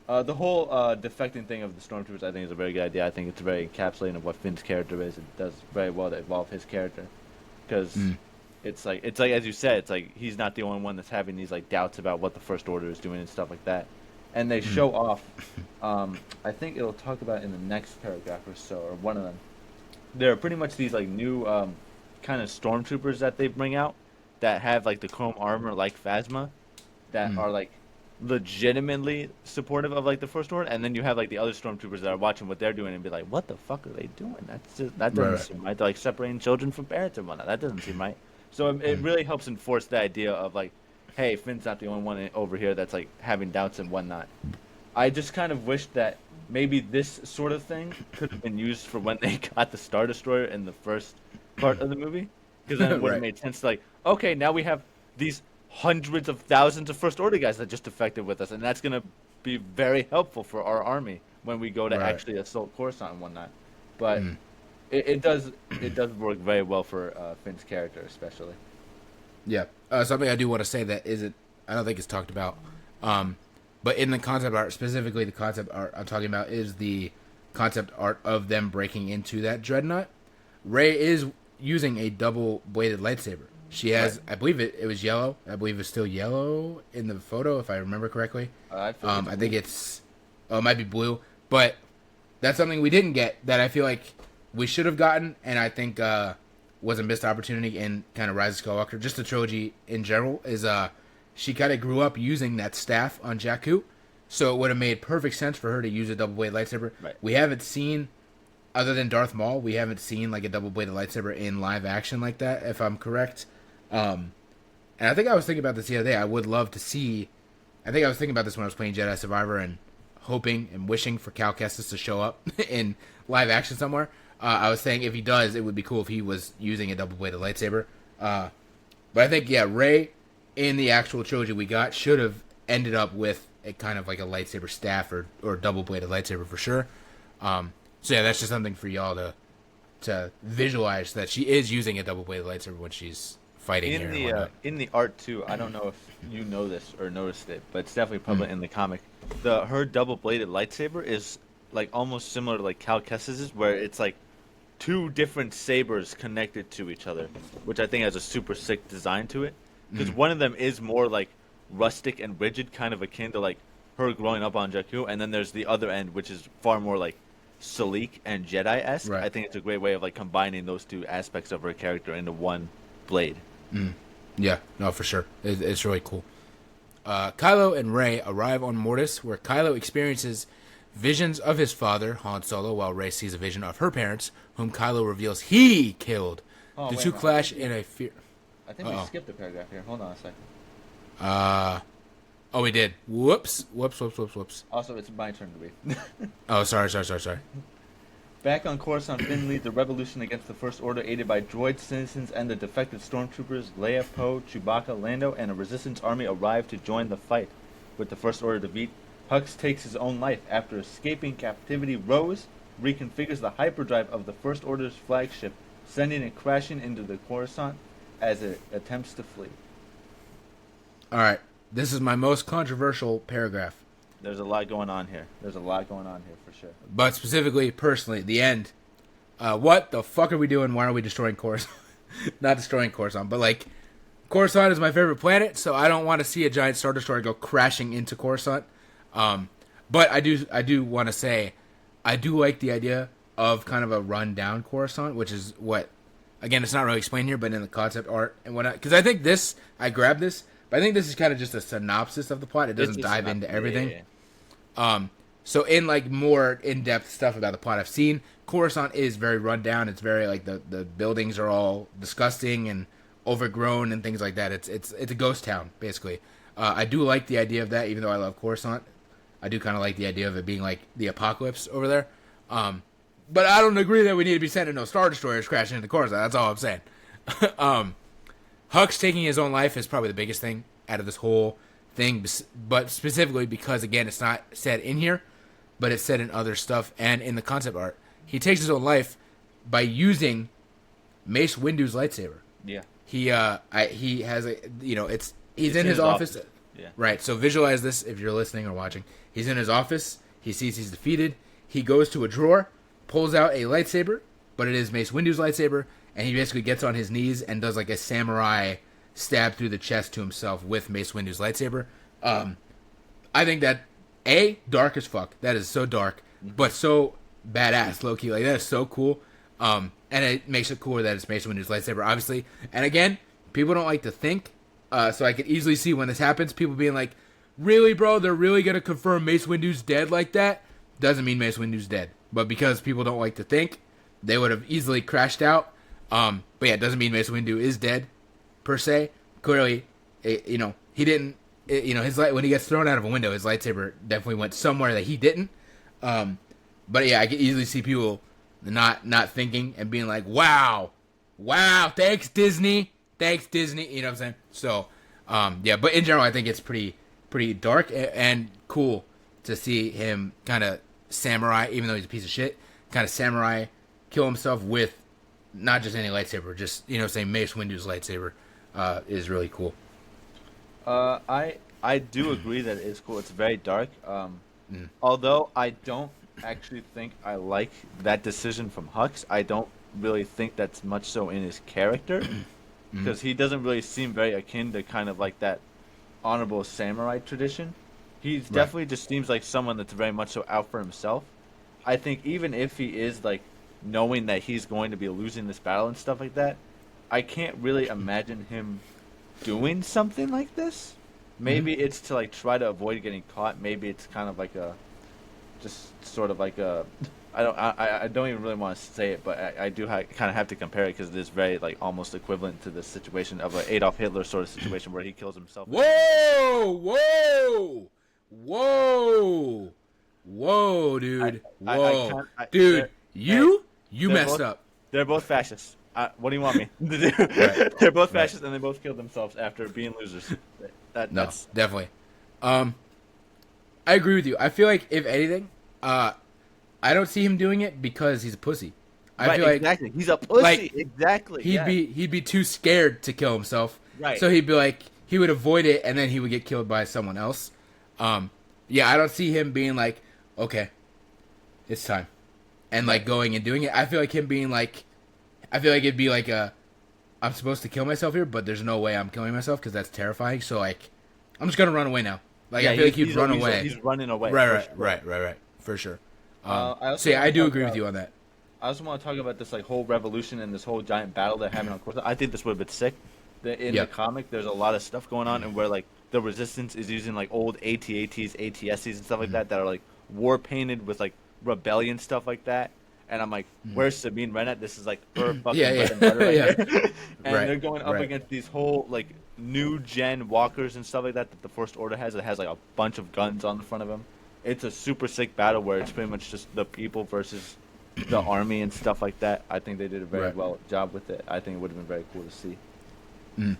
the whole defecting thing of the Stormtroopers, I think, is a very good idea. I think it's very encapsulating of what Finn's character is. It does very well to evolve his character, because it's like as you said, it's like he's not the only one that's having these like doubts about what the First Order is doing and stuff like that. And they show off. I think it'll talk about in the next paragraph or so, or one of them. There are pretty much these like new kind of Stormtroopers that they bring out that have like the chrome armor like Phasma, that are like legitimately supportive of like the First Order, and then you have like the other Stormtroopers that are watching what they're doing and be like, what the fuck are they doing? That doesn't seem right. They're like separating children from parents and whatnot. That doesn't seem right. So it really helps enforce the idea of like, hey, Finn's not the only one over here that's like having doubts and whatnot. I just kind of wish that maybe this sort of thing could have been used for when they got the Star Destroyer in the first part of the movie, because then it would have made sense to like, okay, now we have these hundreds of thousands of First Order guys that just defected with us, and that's going to be very helpful for our army when we go to actually assault Coruscant and whatnot. But it does work very well for Finn's character, especially. Yeah. Something I do want to say that I don't think it's talked about, but in the concept art, specifically the concept art I'm talking about is the concept art of them breaking into that dreadnought. Rey is using a double-bladed lightsaber. She has, I believe it was yellow. I believe it's still yellow in the photo, if I remember correctly. I think it might be blue, but that's something we didn't get that I feel like we should have gotten, and I think was a missed opportunity in kind of Rise of Skywalker. Just the trilogy in general is she kind of grew up using that staff on Jakku, so it would have made perfect sense for her to use a double-bladed lightsaber. Right. We haven't seen, other than Darth Maul, we haven't seen like a double-bladed lightsaber in live action like that, if I'm correct. And I think I was thinking about this the other day. I would love to see. I think I was thinking about this when I was playing Jedi Survivor and hoping and wishing for Cal Kestis to show up in live action somewhere. I was saying if he does, it would be cool if he was using a double-bladed lightsaber. But I think, yeah, Rey in the actual trilogy we got should have ended up with a kind of like a lightsaber staff or double-bladed lightsaber for sure. So yeah, that's just something for y'all to to visualize that she is using a double-bladed lightsaber when she's fighting here. In the art too, I don't know if you know this or noticed it, but it's definitely prevalent in the comic. Her double-bladed lightsaber is like almost similar to like Cal Kestis's, where it's like two different sabers connected to each other, which I think has a super sick design to it. Because one of them is more like rustic and rigid, kind of akin to like her growing up on Jakku, and then there's the other end, which is far more like sleek and Jedi-esque. Right. I think it's a great way of like combining those two aspects of her character into one blade. Yeah, no, for sure. It's really cool. Kylo and Rey arrive on Mortis, where Kylo experiences visions of his father, Han Solo, while Rey sees a vision of her parents, whom Kylo reveals he killed. The two clash in a fear. I think we skipped a paragraph here. Hold on a second. Oh, we did. Whoops. Also, it's my turn to read. Oh, sorry. Back on Coruscant, Finn leads a revolution against the First Order, aided by droid citizens and the defective stormtroopers. Leia, Poe, Chewbacca, Lando, and a resistance army arrive to join the fight. With the First Order defeat, Hux takes his own life after escaping captivity. Rose reconfigures the hyperdrive of the First Order's flagship, sending it crashing into the Coruscant as it attempts to flee. All right. This is my most controversial paragraph. There's a lot going on here. For sure. But specifically, personally, the end. What the fuck are we doing? Why are we destroying Coruscant? Not destroying Coruscant, but like, Coruscant is my favorite planet, so I don't want to see a giant Star Destroyer go crashing into Coruscant. But I do want to say, I do like the idea of kind of a run-down Coruscant, which is what, again, it's not really explained here, but in the concept art and whatnot. Because I think I grabbed this, but I think this is kind of just a synopsis of the plot. It doesn't dive into everything. Yeah. So in like more in-depth stuff about the plot I've seen, Coruscant is very run down. It's very like the buildings are all disgusting and overgrown and things like that. It's a ghost town basically. I do like the idea of that, even though I love Coruscant. I do kind of like the idea of it being like the apocalypse over there. But I don't agree that we need to be sending no Star Destroyers crashing into Coruscant. That's all I'm saying. Hux taking his own life is probably the biggest thing out of this whole thing, but specifically because, again, it's not said in here, but it's said in other stuff and in the concept art. He takes his own life by using Mace Windu's lightsaber. Yeah. He has a, he's in his office. Yeah. Right, so visualize this if you're listening or watching. He's in his office. He sees he's defeated. He goes to a drawer, pulls out a lightsaber, but it is Mace Windu's lightsaber, and he basically gets on his knees and does like a samurai stab through the chest to himself with Mace Windu's lightsaber. I think that, dark as fuck. That is so dark, but so badass, low-key. Like, that is so cool. And it makes it cooler that it's Mace Windu's lightsaber, obviously. And again, people don't like to think, so I could easily see when this happens, people being like, really, bro? They're really going to confirm Mace Windu's dead like that? Doesn't mean Mace Windu's dead. But because people don't like to think, they would have easily crashed out. But yeah, it doesn't mean Mace Windu is dead, per se. Clearly, he didn't, his light, when he gets thrown out of a window, his lightsaber definitely went somewhere that he didn't. But yeah, I can easily see people not thinking and being like, wow, thanks Disney, you know what I'm saying? So, yeah, but in general, I think it's pretty dark and cool to see him kind of samurai, even though he's a piece of shit, kind of samurai kill himself with not just any lightsaber, just, saying Mace Windu's lightsaber is really cool. I do agree that it is cool. It's very dark. Although I don't actually think I like that decision from Hux. I don't really think that's much so in his character, because he doesn't really seem very akin to kind of like that honorable samurai tradition. He definitely just seems like someone that's very much so out for himself. I think even if he is like knowing that he's going to be losing this battle and stuff like that, I can't really imagine him doing something like this. Maybe it's to like try to avoid getting caught. Maybe it's kind of like I don't even really want to say it, but I do kind of have to compare it because it is very like almost equivalent to the situation of an Adolf Hitler sort of situation where he kills himself. Whoa, dude. Dude, you messed up. They're both fascists. What do you want me to do? Right. They're both fascists, and they both killed themselves after being losers. That's definitely. I agree with you. I feel like, if anything, I don't see him doing it because he's a pussy. I feel like exactly. He's a pussy. like, Exactly. he'd be too scared to kill himself. Right. So he'd be like, he would avoid it, and then he would get killed by someone else. Yeah, I don't see him being like, okay, it's time, and like going and doing it. I feel like him being like, I feel like it'd be like I'm supposed to kill myself here, but there's no way I'm killing myself because that's terrifying. So like, I'm just gonna run away now. Like I feel like he'd run away. He's running away. Right, for sure. So yeah, I do agree with you on that. I also want to talk about this like whole revolution and this whole giant battle they're having on Coruscant. I think this would have been sick. In the comic, there's a lot of stuff going on, and where like the Resistance is using like old AT-ATs, ATSCs, and stuff like that are like war painted with like rebellion stuff like that. And I'm like, where's Sabine Wren at? This is like her fucking bread and butter right here. And they're going up against these whole like new gen walkers and stuff like that the First Order has. It has like a bunch of guns on the front of them. It's a super sick battle where it's pretty much just the people versus the army and stuff like that. I think they did a very well job with it. I think it would have been very cool to see. All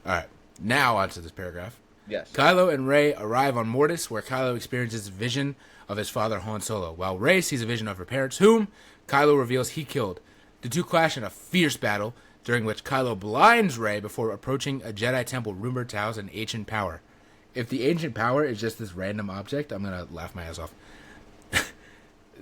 right, now onto this paragraph. Yes. Kylo and Rey arrive on Mortis, where Kylo experiences a vision of his father Han Solo, while Rey sees a vision of her parents, whom Kylo reveals he killed. The two clash in a fierce battle, during which Kylo blinds Rey before approaching a Jedi temple rumored to house an ancient power. If the ancient power is just this random object, I'm gonna laugh my ass off.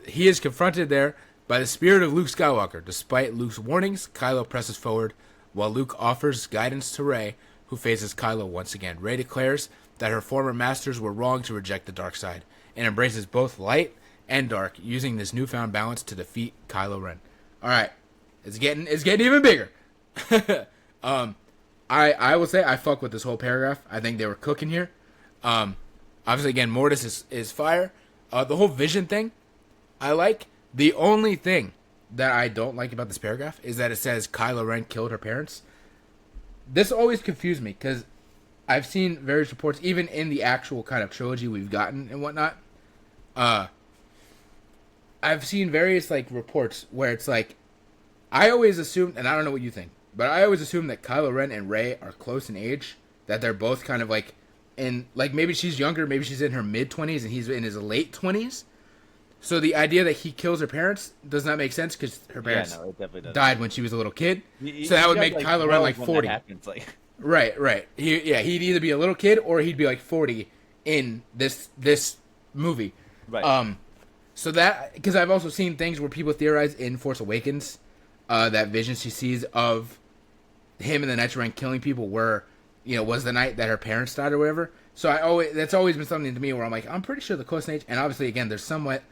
He is confronted there by the spirit of Luke Skywalker. Despite Luke's warnings, Kylo presses forward, while Luke offers guidance to Rey, who faces Kylo once again. Rey declares that her former masters were wrong to reject the dark side, and embraces both light and dark, using this newfound balance to defeat Kylo Ren. All right, it's getting even bigger. I will say I fuck with this whole paragraph. I think they were cooking here. Obviously, again, Mortis is fire. The whole vision thing, I like. The only thing that I don't like about this paragraph is that it says Kylo Ren killed her parents. This always confused me because I've seen various reports, even in the actual kind of trilogy we've gotten and whatnot. I've seen various like reports where it's like, I always assumed, and I don't know what you think, but I always assumed that Kylo Ren and Rey are close in age, that they're both kind of like in, like maybe she's younger, maybe she's in her mid-20s and he's in his late 20s. So the idea that he kills her parents does not make sense because her parents died when she was a little kid. So that would make like Kylo Ren like 40. Happens, like. Right. He'd either be a little kid or he'd be like 40 in this movie. Right. So that, because I've also seen things where people theorize in Force Awakens that vision she sees of him and the Night Ren killing people was the night that her parents died or whatever. So that's always been something to me where I'm like, I'm pretty sure the close age, and obviously again there's somewhat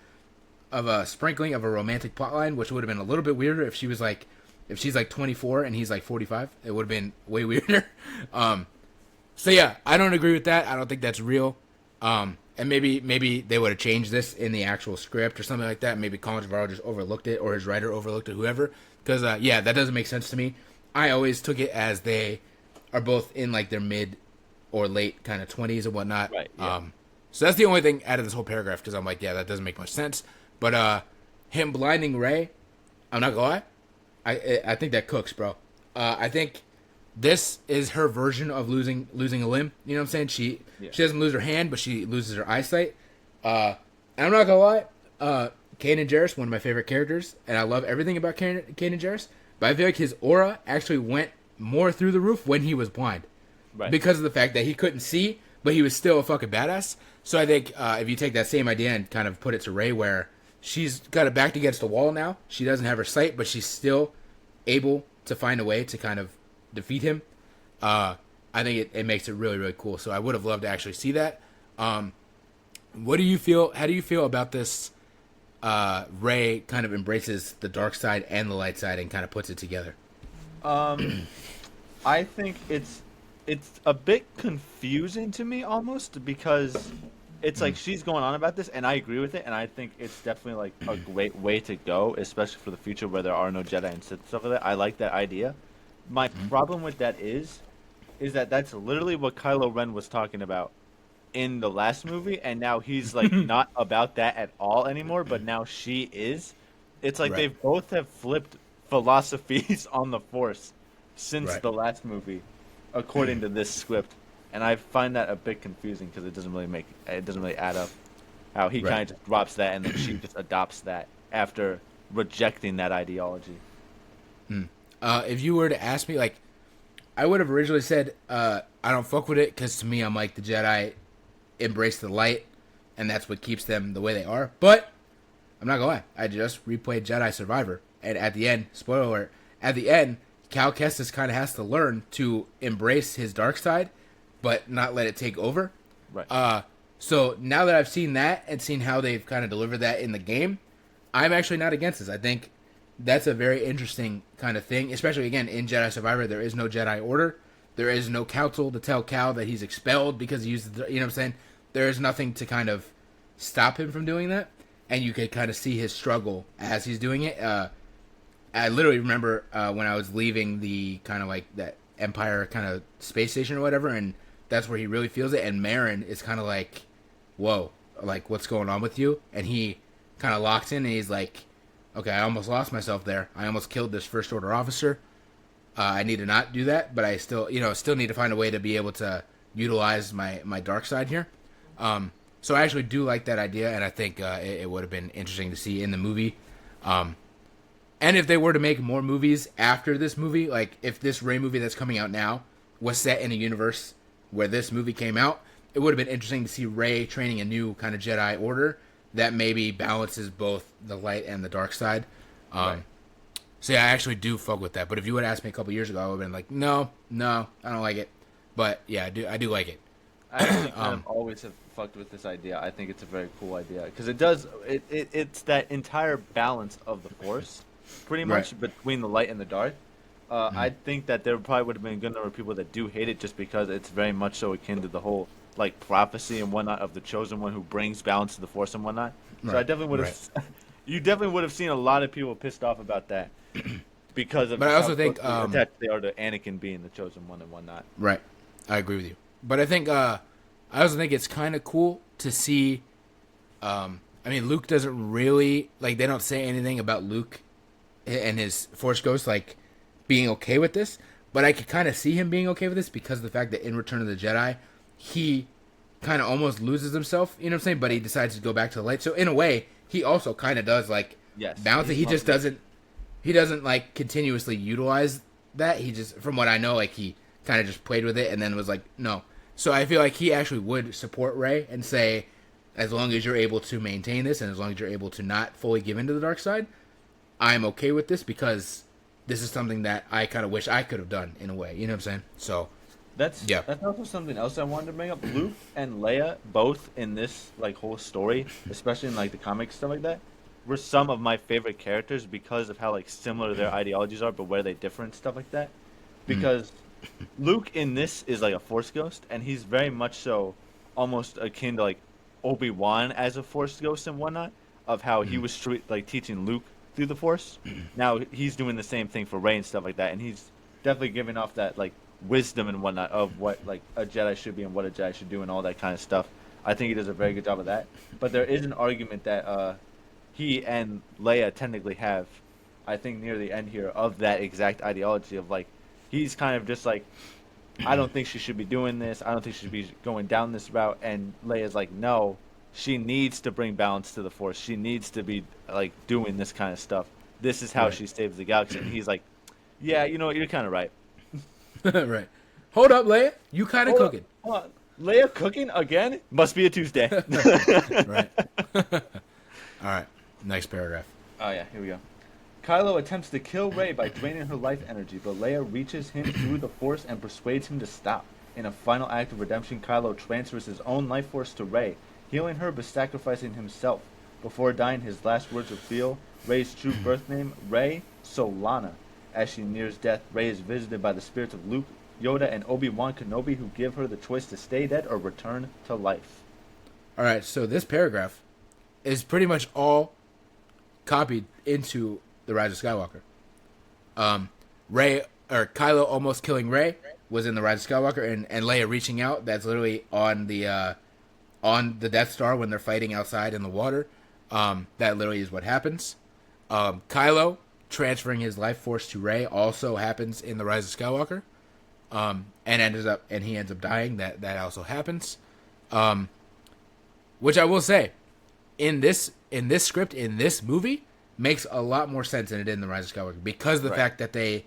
of a sprinkling of a romantic plotline, which would have been a little bit weirder if she's like 24 and he's like 45. It would have been way weirder. So yeah, I don't agree with that. I don't think that's real. And maybe they would have changed this in the actual script or something like that. Maybe Colin Trevorrow just overlooked it, or his writer overlooked it, whoever. Because yeah, that doesn't make sense to me. I always took it as they are both in like their mid or late kind of 20s and whatnot. Right. Yeah. So that's the only thing out of this whole paragraph, because I'm like, yeah, that doesn't make much sense. But him blinding Rey, I'm not gonna lie, I think that cooks, bro. I think this is her version of losing a limb. You know what I'm saying? She doesn't lose her hand, but she loses her eyesight. And I'm not gonna lie, Kanan Jarrus, one of my favorite characters, and I love everything about Kanan Jarrus. But I feel like his aura actually went more through the roof when he was blind, right? Because of the fact that he couldn't see, but he was still a fucking badass. So I think if you take that same idea and kind of put it to Rey, where she's got it backed against the wall now. She doesn't have her sight, but she's still able to find a way to kind of defeat him. I think it makes it really, really cool. So I would have loved to actually see that. What do you feel? How do you feel about this? Rey kind of embraces the dark side and the light side and kind of puts it together. I think it's a bit confusing to me almost, because it's like she's going on about this, and I agree with it, and I think it's definitely like a great way to go, especially for the future where there are no Jedi and Sith stuff like that. I like that idea. My problem with that is that that's literally what Kylo Ren was talking about in the last movie, and now he's like not about that at all anymore, but now she is. It's like they both have flipped philosophies on the Force since the last movie, according to this script. And I find that a bit confusing because it doesn't really add up. How he kind of just drops that and then she just adopts that after rejecting that ideology. If you were to ask me, like, I would have originally said I don't fuck with it because to me, I'm like the Jedi embrace the light, and that's what keeps them the way they are. But I'm not gonna lie, I just replayed Jedi Survivor, and at the end, spoiler alert, at the end, Cal Kestis kind of has to learn to embrace his dark side, but not let it take over. Right. So now that I've seen that and seen how they've kind of delivered that in the game, I'm actually not against this. I think that's a very interesting kind of thing, especially, again, in Jedi Survivor, there is no Jedi Order. There is no council to tell Cal that he's expelled because he used the, you know what I'm saying? There is nothing to kind of stop him from doing that, and you could kind of see his struggle as he's doing it. I literally remember when I was leaving the kind of like that Empire kind of space station or whatever, and that's where he really feels it, and Marin is kind of like, whoa, like, what's going on with you? And he kind of locks in, and he's like, okay, I almost lost myself there. I almost killed this First Order officer. I need to not do that, but I still need to find a way to be able to utilize my dark side here. So I actually do like that idea, and I think it would have been interesting to see in the movie. And if they were to make more movies after this movie, like if this Rey movie that's coming out now was set in a universe where this movie came out, it would have been interesting to see Rey training a new kind of Jedi Order that maybe balances both the light and the dark side. Right. So yeah, I actually do fuck with that. But if you would have asked me a couple years ago, I would have been like, no, I don't like it. But yeah, I do like it. I actually kind of always have fucked with this idea. I think it's a very cool idea because it's that entire balance of the Force, pretty much, Right. between the light and the dark. I think that there probably would have been a good number of people that do hate it just because it's very much so akin to the whole like prophecy and whatnot of the chosen one who brings balance to the Force and whatnot. So I Right. definitely would have, you definitely would have seen a lot of people pissed off about that because of But I how also think, closely attached they are to Anakin being the chosen one and whatnot. Right. I agree with you. But I think I also think it's kind of cool to see. I mean, Luke doesn't really like. They don't say anything about Luke and his Force Ghost like being okay with this. But I could kind of see him being okay with this because of the fact that in Return of the Jedi, he kind of almost loses himself. You know what I'm saying? But he decides to go back to the light. So in a way, he also kind of does like Yes, balance it. He just doesn't. He doesn't like continuously utilize that. He just, from what I know, like he kind of just played with it and then was like, no. So I feel like he actually would support Rey and say, as long as you're able to maintain this and as long as you're able to not fully give into the dark side, I'm okay with this because this is something that I kind of wish I could have done in a way. You know what I'm saying? So That's also something else I wanted to bring up. Luke and Leia, both in this like whole story, especially in like the comics stuff like that, were some of my favorite characters because of how like similar their ideologies are, but where they differ and stuff like that. Because Luke in this is like a Force ghost, and he's very much so almost akin to like Obi-Wan as a Force ghost and whatnot, of how he was like teaching Luke through the Force. Now he's doing the same thing for Rey and stuff like that, and he's definitely giving off that like wisdom and whatnot of what like a Jedi should be and what a Jedi should do and all that kind of stuff. I think he does a very good job of that. But there is an argument that he and Leia technically have, I think near the end here, of that exact ideology of like he's kind of just like, I don't think she should be doing this. I don't think she should be going down this route. And Leia's like, no, she needs to bring balance to the Force. She needs to be like doing this kind of stuff. This is how she saves the galaxy. And he's like, yeah, you know what? You're kind of right. right. Hold up, Leia. You kind of cooking. Hold on. Leia cooking again? Must be a Tuesday. Right. All right. Next paragraph. Oh yeah, here we go. Kylo attempts to kill Rey by draining her life energy, but Leia reaches him through the Force and persuades him to stop. In a final act of redemption, Kylo transfers his own life force to Rey, healing her but sacrificing himself. Before dying, his last words reveal Rey's true birth name, Rey Solana. As she nears death, Rey is visited by the spirits of Luke, Yoda, and Obi-Wan Kenobi, who give her the choice to stay dead or return to life. All right, so this paragraph is pretty much all copied into the Rise of Skywalker. Kylo almost killing Rey was in the Rise of Skywalker, and Leia reaching out. That's literally on the Death Star when they're fighting outside in the water. That literally is what happens. Kylo transferring his life force to Rey also happens in the Rise of Skywalker, and he ends up dying. That also happens. Which I will say, in this script, in this movie, makes a lot more sense than it did in the Rise of Skywalker because of the fact that they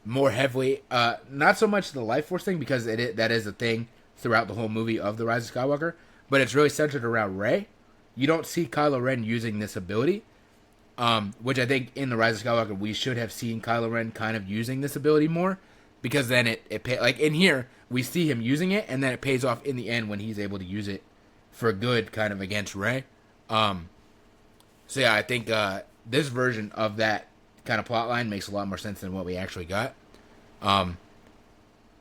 more heavily, not so much the Life Force thing because that is a thing throughout the whole movie of the Rise of Skywalker, but it's really centered around Rey. You don't see Kylo Ren using this ability, which I think in the Rise of Skywalker we should have seen Kylo Ren kind of using this ability more, because then like in here we see him using it, and then it pays off in the end when he's able to use it for good, kind of against Rey. So yeah, I think this version of that kind of plot line makes a lot more sense than what we actually got.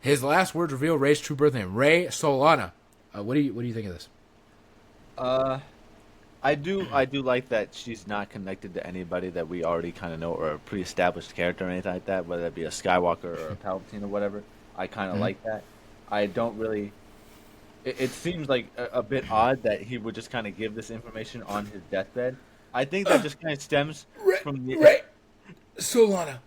His last words reveal Rey's true birth name, Rey Solana. What do you think of this? I do like that she's not connected to anybody that we already kind of know, or a pre-established character or anything like that, whether it be a Skywalker or a Palpatine or whatever. I kind of like that. I don't really. It seems like a bit odd that he would just kind of give this information on his deathbed. I think that just kind of stems from the. Rey Solana.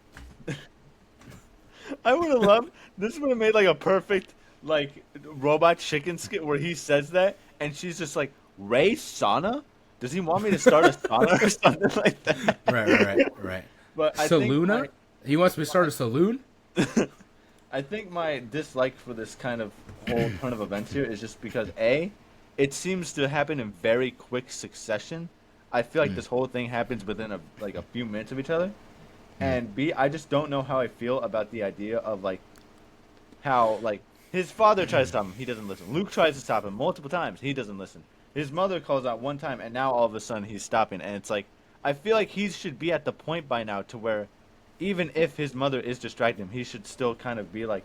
I would have loved. This would have made like a perfect like robot chicken skit where he says that, and she's just like, Rey Sana? Does he want me to start a sauna or something like that? Right. But Saluna? He wants me to start a saloon? I think my dislike for this kind of whole turn of events here is just because A, it seems to happen in very quick succession. I feel like this whole thing happens within a few minutes of each other. And B, I just don't know how I feel about the idea of like how like his father tries to stop him, he doesn't listen. Luke tries to stop him multiple times, he doesn't listen. His mother calls out one time, and now all of a sudden he's stopping. And it's like, I feel like he should be at the point by now to where, even if his mother is distracting him, he should still kind of be like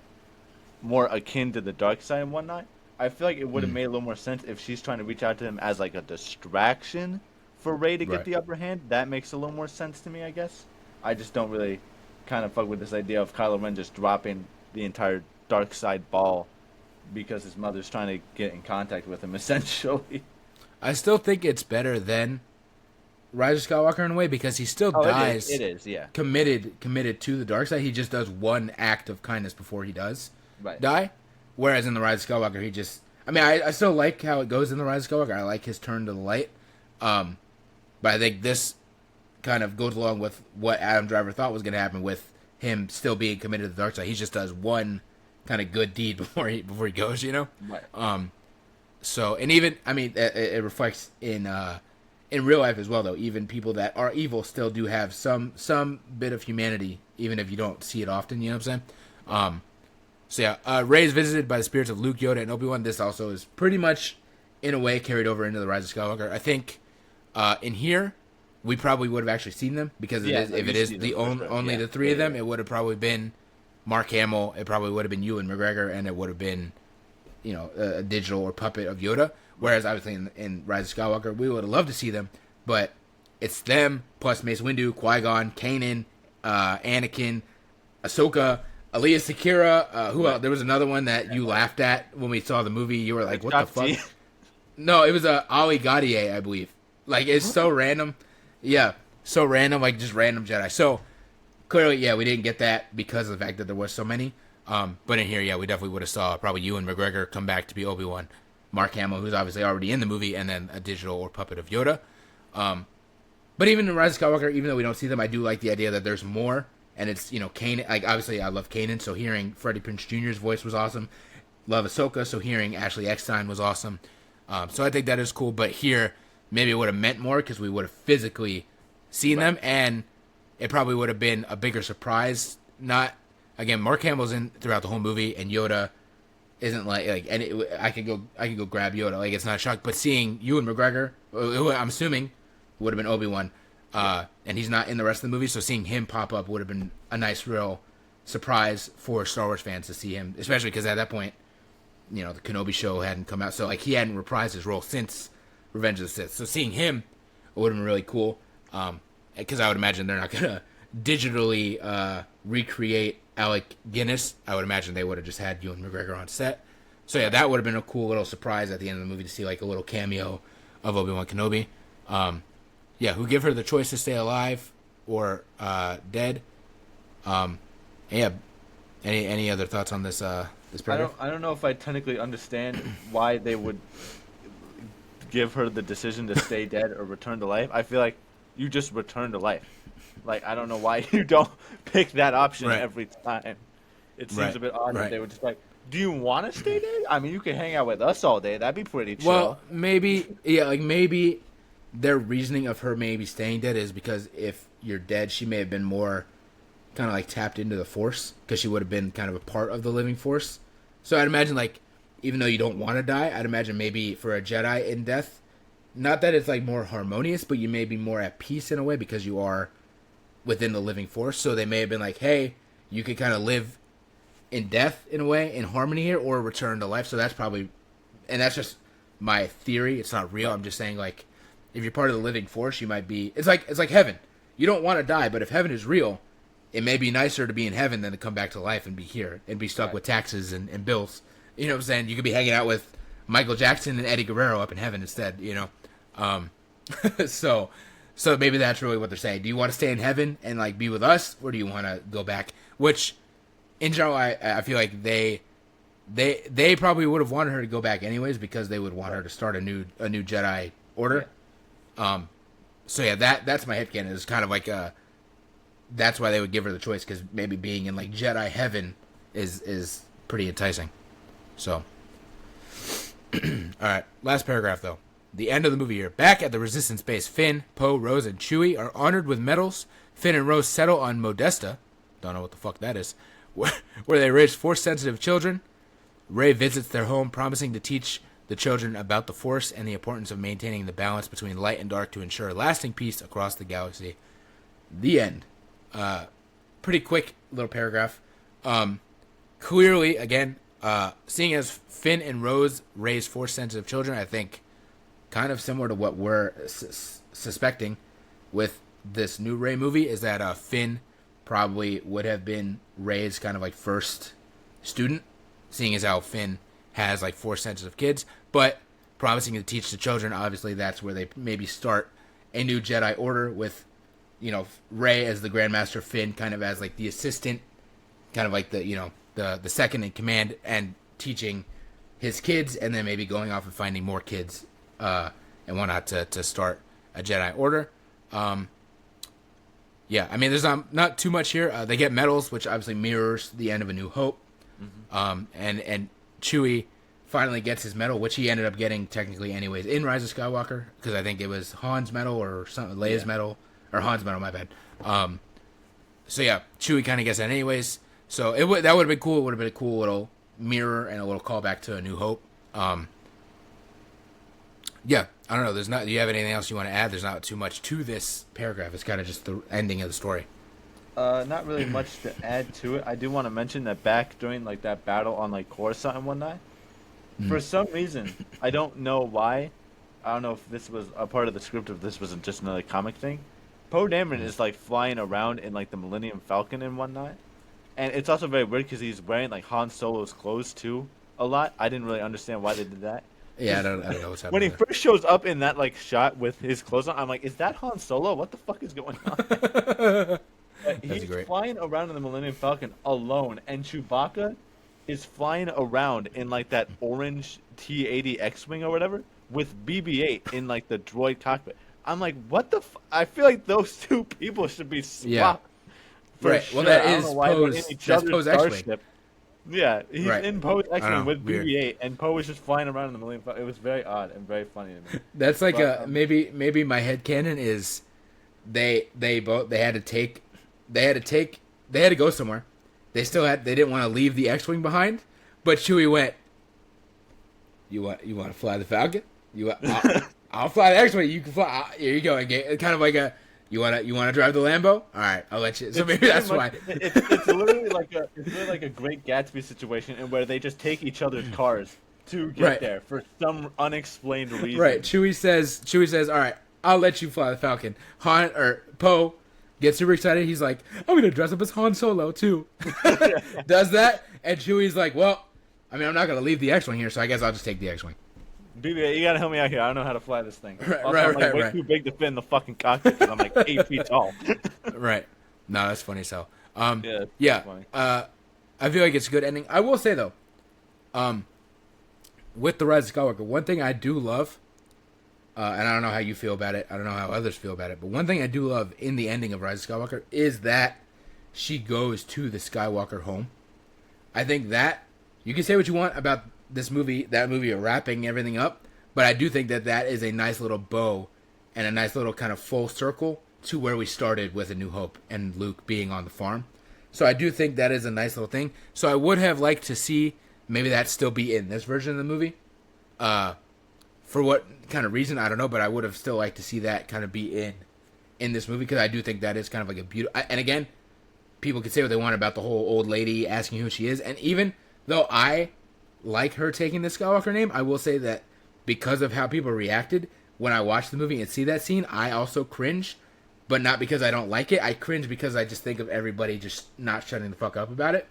more akin to the dark side and whatnot. I feel like it would have made a little more sense if she's trying to reach out to him as like a distraction for Rey to get the upper hand. That makes a little more sense to me, I guess. I just don't really kind of fuck with this idea of Kylo Ren just dropping the entire dark side ball because his mother's trying to get in contact with him, essentially. I still think it's better than Rise of Skywalker in a way, because he still dies. It is, yeah. Committed to the dark side. He just does one act of kindness before he does die. Whereas in the Rise of Skywalker, he just... I mean, I still like how it goes in the Rise of Skywalker. I like his turn to the light. But I think this kind of goes along with what Adam Driver thought was going to happen with him still being committed to the dark side. He just does one kind of good deed before he goes, you know? Right. So, and even, I mean, it reflects in real life as well, though. Even people that are evil still do have some bit of humanity, even if you don't see it often, you know what I'm saying? So yeah, Rey is visited by the spirits of Luke, Yoda, and Obi-Wan. This also is pretty much, in a way, carried over into the Rise of Skywalker. I think in here, we probably would have actually seen them, because if it is only the three of them, it would have probably been Mark Hamill, it probably would have been Ewan McGregor, and it would have been, you know, a digital or puppet of Yoda. Whereas obviously in Rise of Skywalker, we would have loved to see them, but it's them plus Mace Windu, Qui-Gon, Kanan, Anakin, Ahsoka, Alia Sakura. Who else? There was another one that you laughed at when we saw the movie. You were like, "What the fuck?" No, it was Ali Gaudier, I believe. Like, it's so random. Yeah, so random, like just random Jedi. So clearly, yeah, we didn't get that because of the fact that there was so many. But in here, yeah, we definitely would have saw probably Ewan McGregor come back to be Obi-Wan, Mark Hamill, who's obviously already in the movie, and then a digital or puppet of Yoda. But even in Rise of Skywalker, even though we don't see them, I do like the idea that there's more, and it's, you know, Kanan. Like, obviously, I love Kanan, so hearing Freddie Prinze Jr.'s voice was awesome. Love Ahsoka, so hearing Ashley Eckstein was awesome. So I think that is cool, but here, maybe it would have meant more, because we would have physically seen them, and it probably would have been a bigger surprise. Not, again, Mark Hamill's in throughout the whole movie, and Yoda isn't like and I could go grab Yoda, like, it's not a shock. But seeing Ewan McGregor, who I'm assuming would have been Obi-Wan, and he's not in the rest of the movie, so seeing him pop up would have been a nice, real surprise for Star Wars fans to see him, especially because at that point, you know, the Kenobi show hadn't come out, so like he hadn't reprised his role since Revenge of the Sith. So seeing him would have been really cool, because I would imagine they're not gonna digitally recreate Alec Guinness. I would imagine they would have just had Ewan McGregor on set. So yeah, that would have been a cool little surprise at the end of the movie to see like a little cameo of Obi-Wan Kenobi. Yeah, who give her the choice to stay alive or dead. Yeah. Any other thoughts on this this paragraph? I don't know if I technically understand why they would give her the decision to stay dead or return to life. I feel like you just return to life. Like, I don't know why you don't pick that option Right. every time. It seems Right. a bit odd that Right. they were just like, do you want to stay there? I mean, you can hang out with us all day. That'd be pretty chill. Well, maybe, yeah, like maybe their reasoning of her maybe staying dead is because if you're dead, she may have been more kind of like tapped into the Force because she would have been kind of a part of the living Force. So I'd imagine, like, even though you don't want to die, I'd imagine maybe for a Jedi in death, not that it's like more harmonious, but you may be more at peace in a way because you are within the living Force. So they may have been like, hey, you could kind of live in death in a way, in harmony here, or return to life. So that's probably, and that's just my theory. It's not real. I'm just saying, like, if you're part of the living Force, you might be. It's like heaven. You don't want to die, but if heaven is real, it may be nicer to be in heaven than to come back to life and be here and be stuck with taxes and bills. You know what I'm saying? You could be hanging out with Michael Jackson and Eddie Guerrero up in heaven instead. You know, so maybe that's really what they're saying. Do you want to stay in heaven and like be with us, or do you want to go back? Which, in general, I feel like they probably would have wanted her to go back anyways because they would want her to start a new Jedi Order. Yeah. So yeah, that's my headcanon. It's kind of like that's why they would give her the choice because maybe being in like Jedi heaven is pretty enticing. So, all right, last paragraph though. The end of the movie here. Back at the Resistance base, Finn, Poe, Rose, and Chewie are honored with medals. Finn and Rose settle on Modesta. Don't know what the fuck that is. Where they raise Force-sensitive children. Rey visits their home, promising to teach the children about the Force and the importance of maintaining the balance between light and dark to ensure lasting peace across the galaxy. The end. Pretty quick little paragraph. Clearly, again, seeing as Finn and Rose raise Force-sensitive children, I think kind of similar to what we're suspecting with this new Rey movie is that Finn probably would have been Rey's kind of like first student, seeing as how Finn has like Force-sensitive kids, but promising to teach the children, obviously that's where they maybe start a new Jedi Order with, you know, Rey as the Grandmaster, Finn kind of as like the assistant, kind of like the, you know, the second in command and teaching his kids, and then maybe going off and finding more kids and whatnot to start a Jedi Order. Yeah, I mean, there's not too much here. They get medals, which obviously mirrors the end of A New Hope. Mm-hmm. And Chewie finally gets his medal, which he ended up getting technically anyways in Rise of Skywalker, because I think it was Han's medal or something, Leia's medal, or Han's medal, my bad. So yeah, Chewie kind of gets that anyways. So that would have been cool. It would have been a cool little mirror and a little callback to A New Hope. Yeah, I don't know. Do you have anything else you want to add? There's not too much to this paragraph. It's kind of just the ending of the story. Not really much to add to it. I do want to mention that back during like that battle on like Coruscant and whatnot, for some reason, I don't know why. I don't know if this was a part of the script, if this wasn't just another comic thing. Poe Dameron is like flying around in like the Millennium Falcon and whatnot, and it's also very weird because he's wearing like Han Solo's clothes too a lot. I didn't really understand why they did that. Yeah, I don't know what's happening. When he there. first shows up in that like shot with his clothes on, I'm like, is that Han Solo? What the fuck is going on? He's flying around in the Millennium Falcon alone, and Chewbacca is flying around in like that orange T-80 X-wing or whatever with BB-8 in like the droid cockpit. I'm like, what the? I feel like those two people should be swapped. Yeah. Right. Sure. Well, that is Poe's X-wing. Yeah, he's in Poe's X-wing with weird. BB-8, and Poe was just flying around in the Millennium Falcon. It was very odd and very funny to me. That's like maybe my headcanon is they had to go somewhere. They didn't want to leave the X-wing behind, but Chewie went, You want to fly the Falcon? I'll fly the X-wing. You can fly. Here you go. Kind of like you want to drive the Lambo? All right, I'll let you. So maybe that's why. It's literally like a Great Gatsby situation, in where they just take each other's cars to get there for some unexplained reason. Right. Chewie says, "All right, I'll let you fly the Falcon." Poe gets super excited. He's like, "I'm gonna dress up as Han Solo too." Does that, and Chewie's like, "Well, I mean, I'm not gonna leave the X-wing here, so I guess I'll just take the X-wing." BB-8, you gotta help me out here. I don't know how to fly this thing. I'm way too big to fit in the fucking cockpit because I'm like 8 feet tall. Right. No, that's funny. So, yeah. Funny. I feel like it's a good ending. I will say though, with the Rise of Skywalker, one thing I do love and I don't know how you feel about it. I don't know how others feel about it. But one thing I do love in the ending of Rise of Skywalker is that she goes to the Skywalker home. I think that you can say what you want about this movie, that movie wrapping everything up, but I do think that that is a nice little bow and a nice little kind of full circle to where we started with A New Hope and Luke being on the farm. So I do think that is a nice little thing. So I would have liked to see maybe that still be in this version of the movie. For what kind of reason, I don't know, but I would have still liked to see that kind of be in this movie, because I do think that is kind of like a beautiful... And again, people can say what they want about the whole old lady asking who she is, and even though I like her taking the Skywalker name, I will say that because of how people reacted when I watched the movie and see that scene, I also cringe, but not because I don't like it. I cringe because I just think of everybody just not shutting the fuck up about it.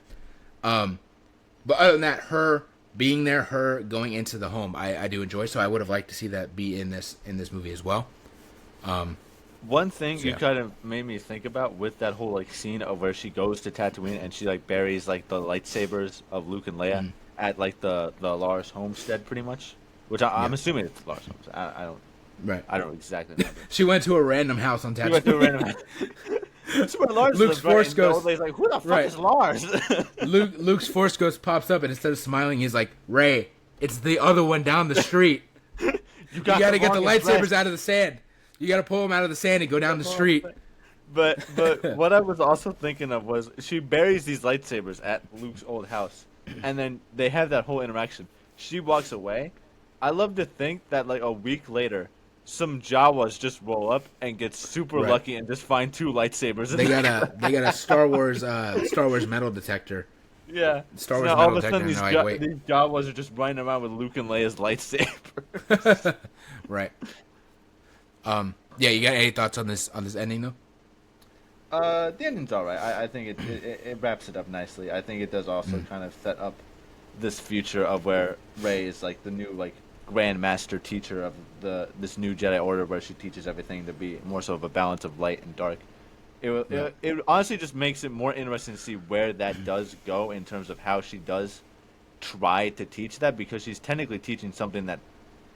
But other than that, her being there, her going into the home, I do enjoy. So I would have liked to see that be in this movie as well. One thing So, you yeah. kind of made me think about with that whole like scene of where she goes to Tatooine and she like buries like the lightsabers of Luke and Leia at like the Lars homestead, pretty much. Which I'm assuming it's Lars homestead. I don't exactly know. She went to a random house on She Tatooine. went to a random. That's where Lars Luke's lives, right? Force And the old Ghost- lady's like, "Who the fuck right. is Lars?" Luke's Force Ghost pops up, and instead of smiling, he's like, "Rey, it's the other one down the street. You gotta get the lightsabers out of the sand. You gotta pull them out of the sand and go down the street." But what I was also thinking of was she buries these lightsabers at Luke's old house, and then they have that whole interaction. She walks away. I love to think that like a week later, some Jawas just roll up and get super Right. lucky and just find 2 lightsabers. They got a Star Wars metal detector. yeah. Star So Wars now all metal of a sudden detector. And they're like, wait, these Jawas are just running around with Luke and Leia's lightsaber. right? Yeah, you got any thoughts on this ending though? The ending's alright. I think it wraps it up nicely. I think it does also kind of set up this future of where Rey is like the new like Grand Master teacher of this new Jedi Order, where she teaches everything to be more so of a balance of light and dark. It honestly just makes it more interesting to see where that does go in terms of how she does try to teach that, because she's technically teaching something that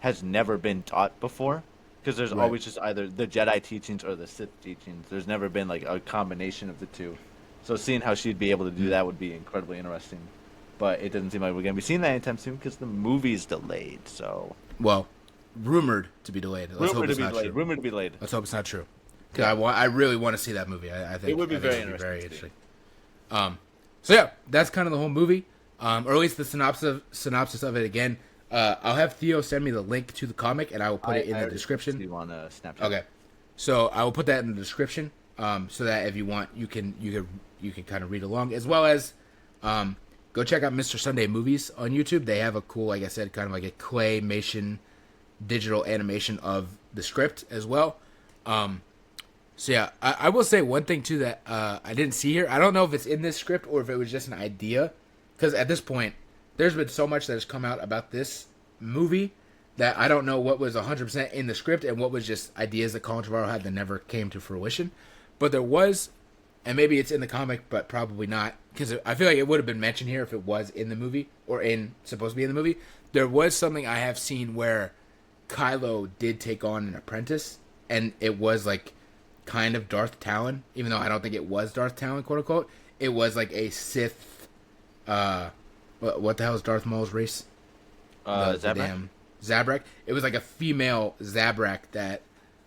has never been taught before. Because there's Right. always just either the Jedi teachings or the Sith teachings. There's never been like a combination of the two. So seeing how she'd be able to do that would be incredibly interesting. But it doesn't seem like we're going to be seeing that anytime soon because the movie's delayed. So Well, rumored to be delayed. Let's hope it's not true. Rumored to be delayed. Let's hope it's not true. Because I really want to see that movie. I think It would be I think very it'd interesting to interesting. So yeah, that's kind of the whole movie, or at least the synopsis of it again. I'll have Theo send me the link to the comic, and I will put it in the description. See you on Snapchat. Okay, so I will put that in the description, so that if you want, you can kind of read along, as well as go check out Mr. Sunday Movies on YouTube. They have a cool, like I said, kind of like a claymation digital animation of the script as well. So yeah, I will say one thing too that I didn't see here. I don't know if it's in this script or if it was just an idea, because at this point, there's been so much that has come out about this movie that I don't know what was 100% in the script and what was just ideas that Colin Trevorrow had that never came to fruition. But there was, and maybe it's in the comic, but probably not, because I feel like it would have been mentioned here if it was in the movie or supposed to be in the movie. There was something I have seen where Kylo did take on an apprentice, and it was like kind of Darth Talon, even though I don't think it was Darth Talon, quote unquote. It was like a Sith. What the hell is Darth Maul's race? Zabrak? Zabrak. It was like a female Zabrak that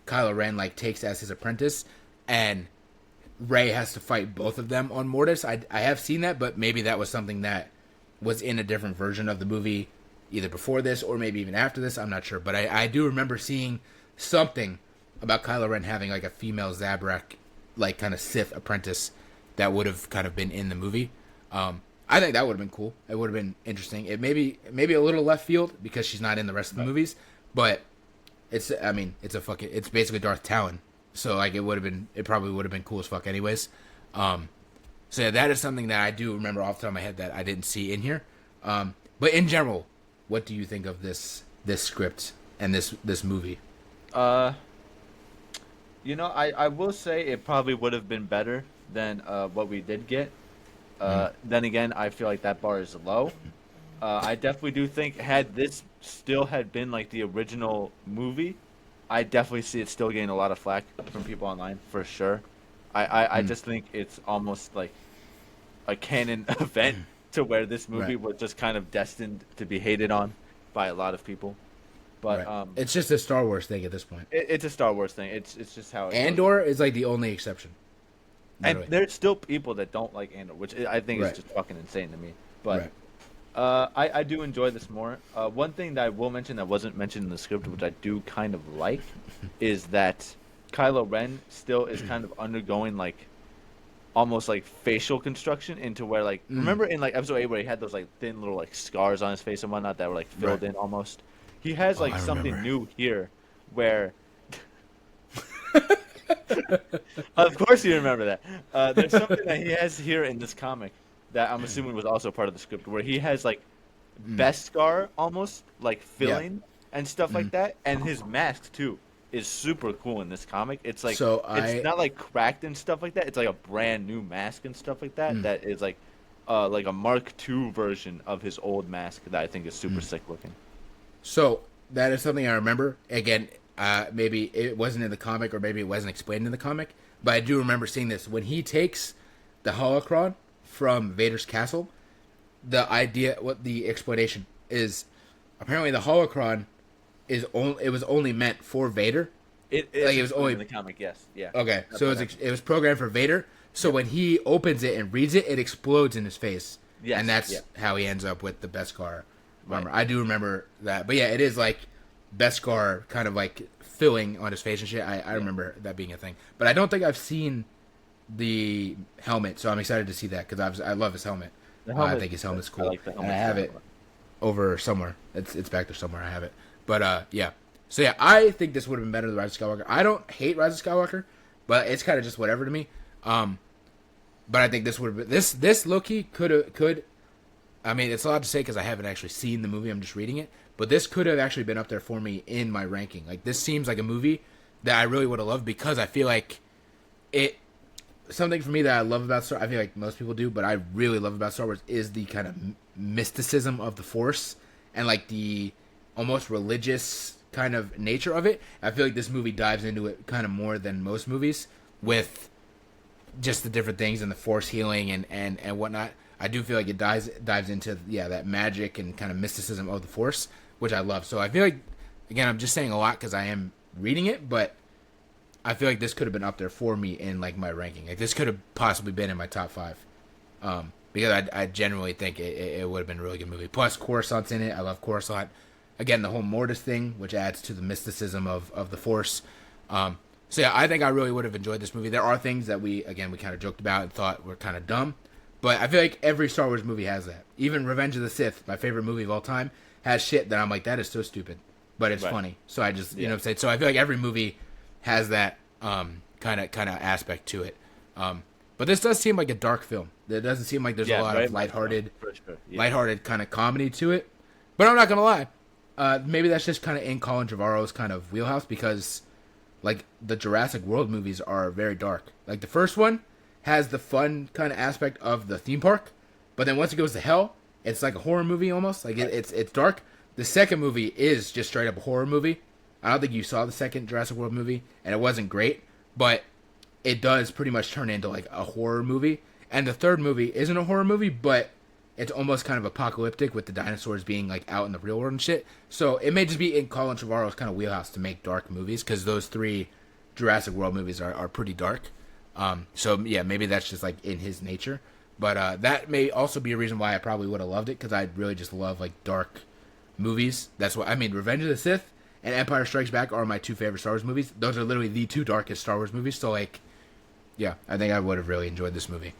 Kylo Ren like takes as his apprentice, and Rey has to fight both of them on Mortis. I have seen that, but maybe that was something that was in a different version of the movie, either before this or maybe even after this. I'm not sure, but I do remember seeing something about Kylo Ren having like a female Zabrak, like kind of Sith apprentice that would have kind of been in the movie. I think that would have been cool. It would have been interesting. It maybe a little left field because she's not in the rest of the movies, but it's basically Darth Talon. So like it probably would have been cool as fuck anyways. So yeah, that is something that I do remember off the top of my head that I didn't see in here. But in general, what do you think of this script and this movie? I will say it probably would have been better than what we did get. Then again, I feel like that bar is low. I definitely do think had this still had been like the original movie, I definitely see it still getting a lot of flack from people online for sure. I just think it's almost like a canon event to where this movie Right. was just kind of destined to be hated on by a lot of people. But Right. It's just a Star Wars thing at this point. it's a Star Wars thing. It's just how it goes. Andor is like the only exception. And Literally. there's still people that don't like Andor, which I think Right. is just fucking insane to me. But Right. I do enjoy this more. One thing that I will mention that wasn't mentioned in the script, which I do kind of like, is that Kylo Ren still is kind of undergoing like almost like facial construction into where like remember in like episode 8 where he had those like thin little like scars on his face and whatnot that were like filled Right. in almost. He has like I something remember. new here where of course you remember that. There's something that he has here in this comic that I'm assuming was also part of the script, where he has like Beskar almost like filling and stuff like that, and his mask too is super cool in this comic. It's like So it's not like cracked and stuff like that. It's like a brand new mask and stuff like that. That is like a Mark II version of his old mask that I think is super sick looking. So that is something I remember. Again, maybe it wasn't in the comic, or maybe it wasn't explained in the comic, but I do remember seeing this when he takes the holocron from Vader's castle. The idea, what the explanation is, apparently the holocron was only meant for Vader. It was only in the comic, yes, yeah. Okay, That's so what it was programmed for Vader. So when he opens it and reads it, it explodes in his face. Yes, And that's yeah. how he ends up with the Beskar armor. Right. I do remember that. But yeah, it is like Beskar kind of like filling on his face and shit. I remember that being a thing. But I don't think I've seen the helmet, so I'm excited to see that because I love his helmet. The I helmet- think his helmet's I cool. like the helmet And I have too. it over somewhere. It's back there somewhere. I have it. But yeah. So yeah, I think this would have been better than Rise of Skywalker. I don't hate Rise of Skywalker, but it's kind of just whatever to me. But I think this would have been this Loki could. I mean, it's a lot to say because I haven't actually seen the movie. I'm just reading it. But this could have actually been up there for me in my ranking. Like, this seems like a movie that I really would have loved because I feel like it. Something for me that I love about Star. I feel like most people do, but I really love about Star Wars is the kind of mysticism of the Force and like the almost religious kind of nature of it. I feel like this movie dives into it kind of more than most movies with just the different things and the Force healing and whatnot. I do feel like it dives into that magic and kind of mysticism of the Force, which I love. So I feel like, again, I'm just saying a lot because I am reading it, but I feel like this could have been up there for me in like my ranking. Like, this could have possibly been in my top 5, because I generally think it would have been a really good movie. Plus, Coruscant's in it. I love Coruscant. Again, the whole Mortis thing, which adds to the mysticism of the Force. So yeah, I think I really would have enjoyed this movie. There are things that we kind of joked about and thought were kind of dumb, but I feel like every Star Wars movie has that. Even Revenge of the Sith, my favorite movie of all time, has shit that I'm like, that is so stupid, but it's funny. So I just, you know what I'm saying? So I feel like every movie has that kind of aspect to it. But this does seem like a dark film. It doesn't seem like there's a lot of lighthearted kind of comedy to it. But I'm not going to lie. Maybe that's just kind of in Colin Trevorrow's kind of wheelhouse because, like, the Jurassic World movies are very dark. Like, the first one has the fun kind of aspect of the theme park, but then once it goes to hell, it's like a horror movie almost. Like, it's dark. The second movie is just straight up a horror movie. I don't think you saw the second Jurassic World movie, and it wasn't great, but it does pretty much turn into like a horror movie. And the third movie isn't a horror movie, but it's almost kind of apocalyptic with the dinosaurs being like out in the real world and shit. So it may just be in Colin Trevorrow's kind of wheelhouse to make dark movies because those 3 Jurassic World movies are pretty dark. So yeah, maybe that's just like in his nature. But that may also be a reason why I probably would have loved it because I really just love like dark movies. That's what I mean. Revenge of the Sith and Empire Strikes Back are my 2 favorite Star Wars movies. Those are literally the 2 darkest Star Wars movies. So like, yeah, I think I would have really enjoyed this movie.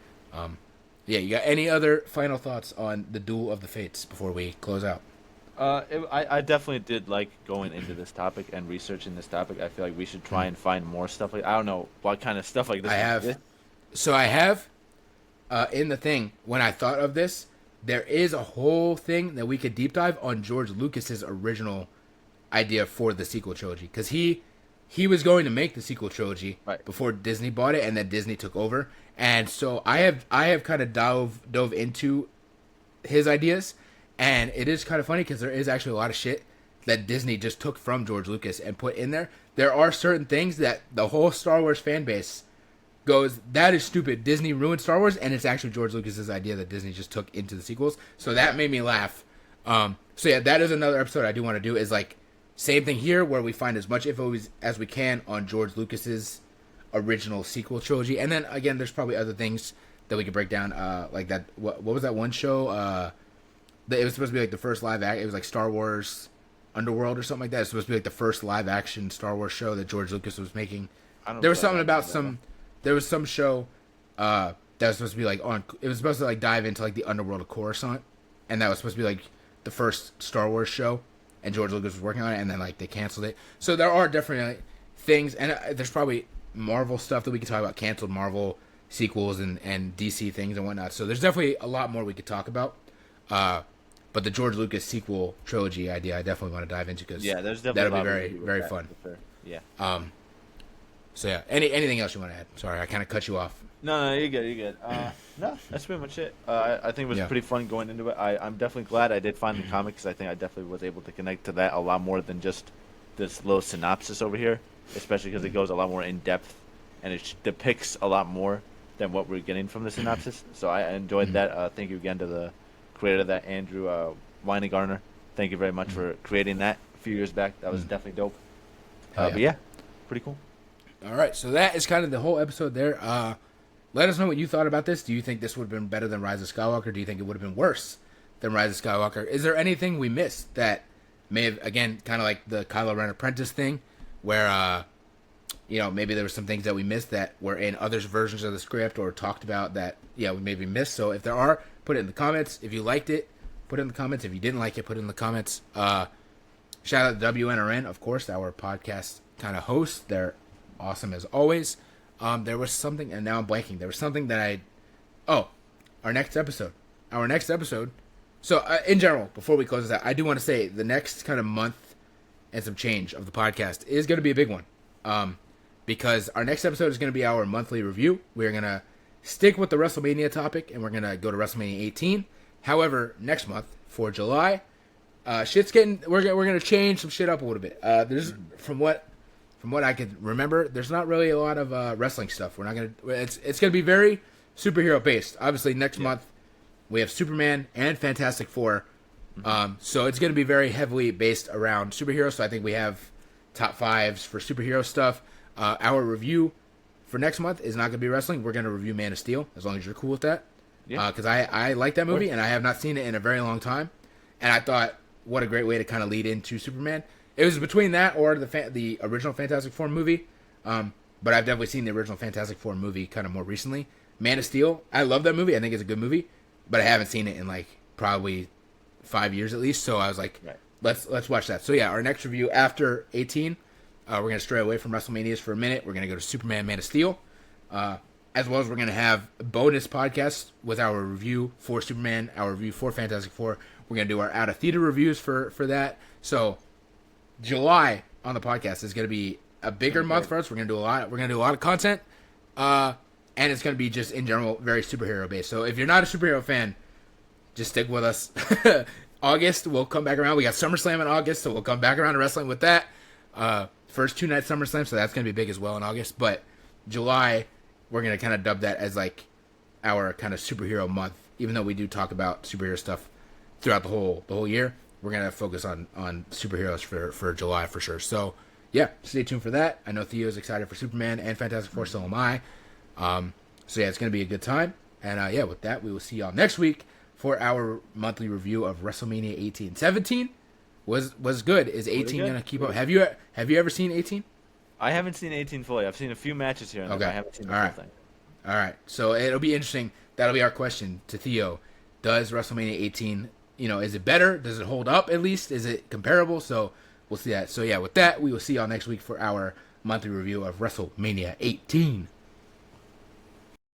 Yeah, you got any other final thoughts on the Duel of the Fates before we close out? I definitely did like going into this topic and researching this topic. I feel like we should try and find more stuff like I don't know what kind of stuff like this. I have. So I have in the thing when I thought of this, there is a whole thing that we could deep dive on George Lucas's original idea for the sequel trilogy because he was going to make the sequel trilogy before Disney bought it and then Disney took over. And so I have kind of dove into his ideas, and it is kind of funny because there is actually a lot of shit that Disney just took from George Lucas and put in there there are certain things that the whole Star Wars fan base goes, that is stupid. Disney ruined Star Wars, and it's actually George Lucas's idea that Disney just took into the sequels. So that made me laugh. So yeah, that is another episode I do want to do. Is like same thing here, where we find as much info as we can on George Lucas's original sequel trilogy, and then again, there's probably other things that we could break down. Like that. What was that one show? It was supposed to be like the first live act. It was like Star Wars Underworld or something like that. It's supposed to be like the first live action Star Wars show that George Lucas was making. There was something about some. There was some show that was supposed to be like on. It was supposed to like dive into like the underworld of Coruscant, and that was supposed to be like the first Star Wars show. And George Lucas was working on it, and then like they canceled it. So there are definitely things, and there's probably Marvel stuff that we could talk about, canceled Marvel sequels and DC things and whatnot. So there's definitely a lot more we could talk about. But the George Lucas sequel trilogy idea, I definitely want to dive into because there's definitely that'll be very very fun. Yeah. So yeah, anything else you want to add? Sorry, I kind of cut you off. No, you're good. You're good. No, that's pretty much it. I think it was pretty fun going into it. I'm definitely glad I did find the comic because I think I definitely was able to connect to that a lot more than just this little synopsis over here, especially because it goes a lot more in depth and it depicts a lot more than what we're getting from the synopsis. So I enjoyed that. Thank you again to the creator of that, Andrew Weinegarner. Thank you very much for creating that a few years back. That was definitely dope. But yeah, pretty cool. All right, so that is kind of the whole episode there. Let us know what you thought about this. Do you think this would have been better than Rise of Skywalker? Do you think it would have been worse than Rise of Skywalker? Is there anything we missed that may have, again, kind of like the Kylo Ren Apprentice thing, where, maybe there were some things that we missed that were in others' versions of the script or talked about that, we maybe missed. So if there are, put it in the comments. If you liked it, put it in the comments. If you didn't like it, put it in the comments. Shout out to WNRN, of course, our podcast kind of host. They're awesome as always. There was something, and now I'm blanking. There was something that our next episode. So, in general, before we close this out, I do want to say the next kind of month and some change of the podcast is going to be a big one. Because our next episode is going to be our monthly review. We're going to stick with the WrestleMania topic, and we're going to go to WrestleMania 18. However, next month, for July, we're going to change some shit up a little bit. There's, from what I could remember, there's not really a lot of wrestling stuff. It's gonna be very superhero based. Obviously, next month we have Superman and Fantastic Four, so it's gonna be very heavily based around superheroes. So I think we have top fives for superhero stuff. Our review for next month is not gonna be wrestling. We're gonna review Man of Steel, as long as you're cool with that. Because I like that movie and I have not seen it in a very long time, and I thought what a great way to kind of lead into Superman. It was between that or the original Fantastic Four movie, but I've definitely seen the original Fantastic Four movie kind of more recently. Man of Steel, I love that movie. I think it's a good movie, but I haven't seen it in like probably 5 years at least. So I was like, let's watch that. So yeah, our next review after 18, we're gonna stray away from WrestleManias for a minute. We're gonna go to Superman, Man of Steel, as well as we're gonna have bonus podcasts with our review for Superman, our review for Fantastic Four. We're gonna do our out of theater reviews for that. So July on the podcast is going to be a bigger month for us. We're going to do a lot. We're going to do a lot of content, and it's going to be just in general very superhero based. So if you're not a superhero fan, just stick with us. August we'll come back around. We got SummerSlam in August, so we'll come back around to wrestling with that. First 2 nights SummerSlam, so that's going to be big as well in August. But July, we're going to kind of dub that as like our kind of superhero month, even though we do talk about superhero stuff throughout the whole year. We're going to focus on superheroes for July for sure. So, yeah, stay tuned for that. I know Theo's excited for Superman and Fantastic Four, so am I. So, yeah, it's going to be a good time. And, with that, we will see y'all next week for our monthly review of WrestleMania 18. 17 was good. Is 18 going to keep up? Have you ever seen 18? I haven't seen 18 fully. I've seen a few matches here and there, but I haven't seen the whole thing. All right. So, it'll be interesting. That'll be our question to Theo. Does WrestleMania 18... is it better? Does it hold up at least? Is it comparable? So we'll see that. So yeah, with that, we will see y'all next week for our monthly review of WrestleMania 18.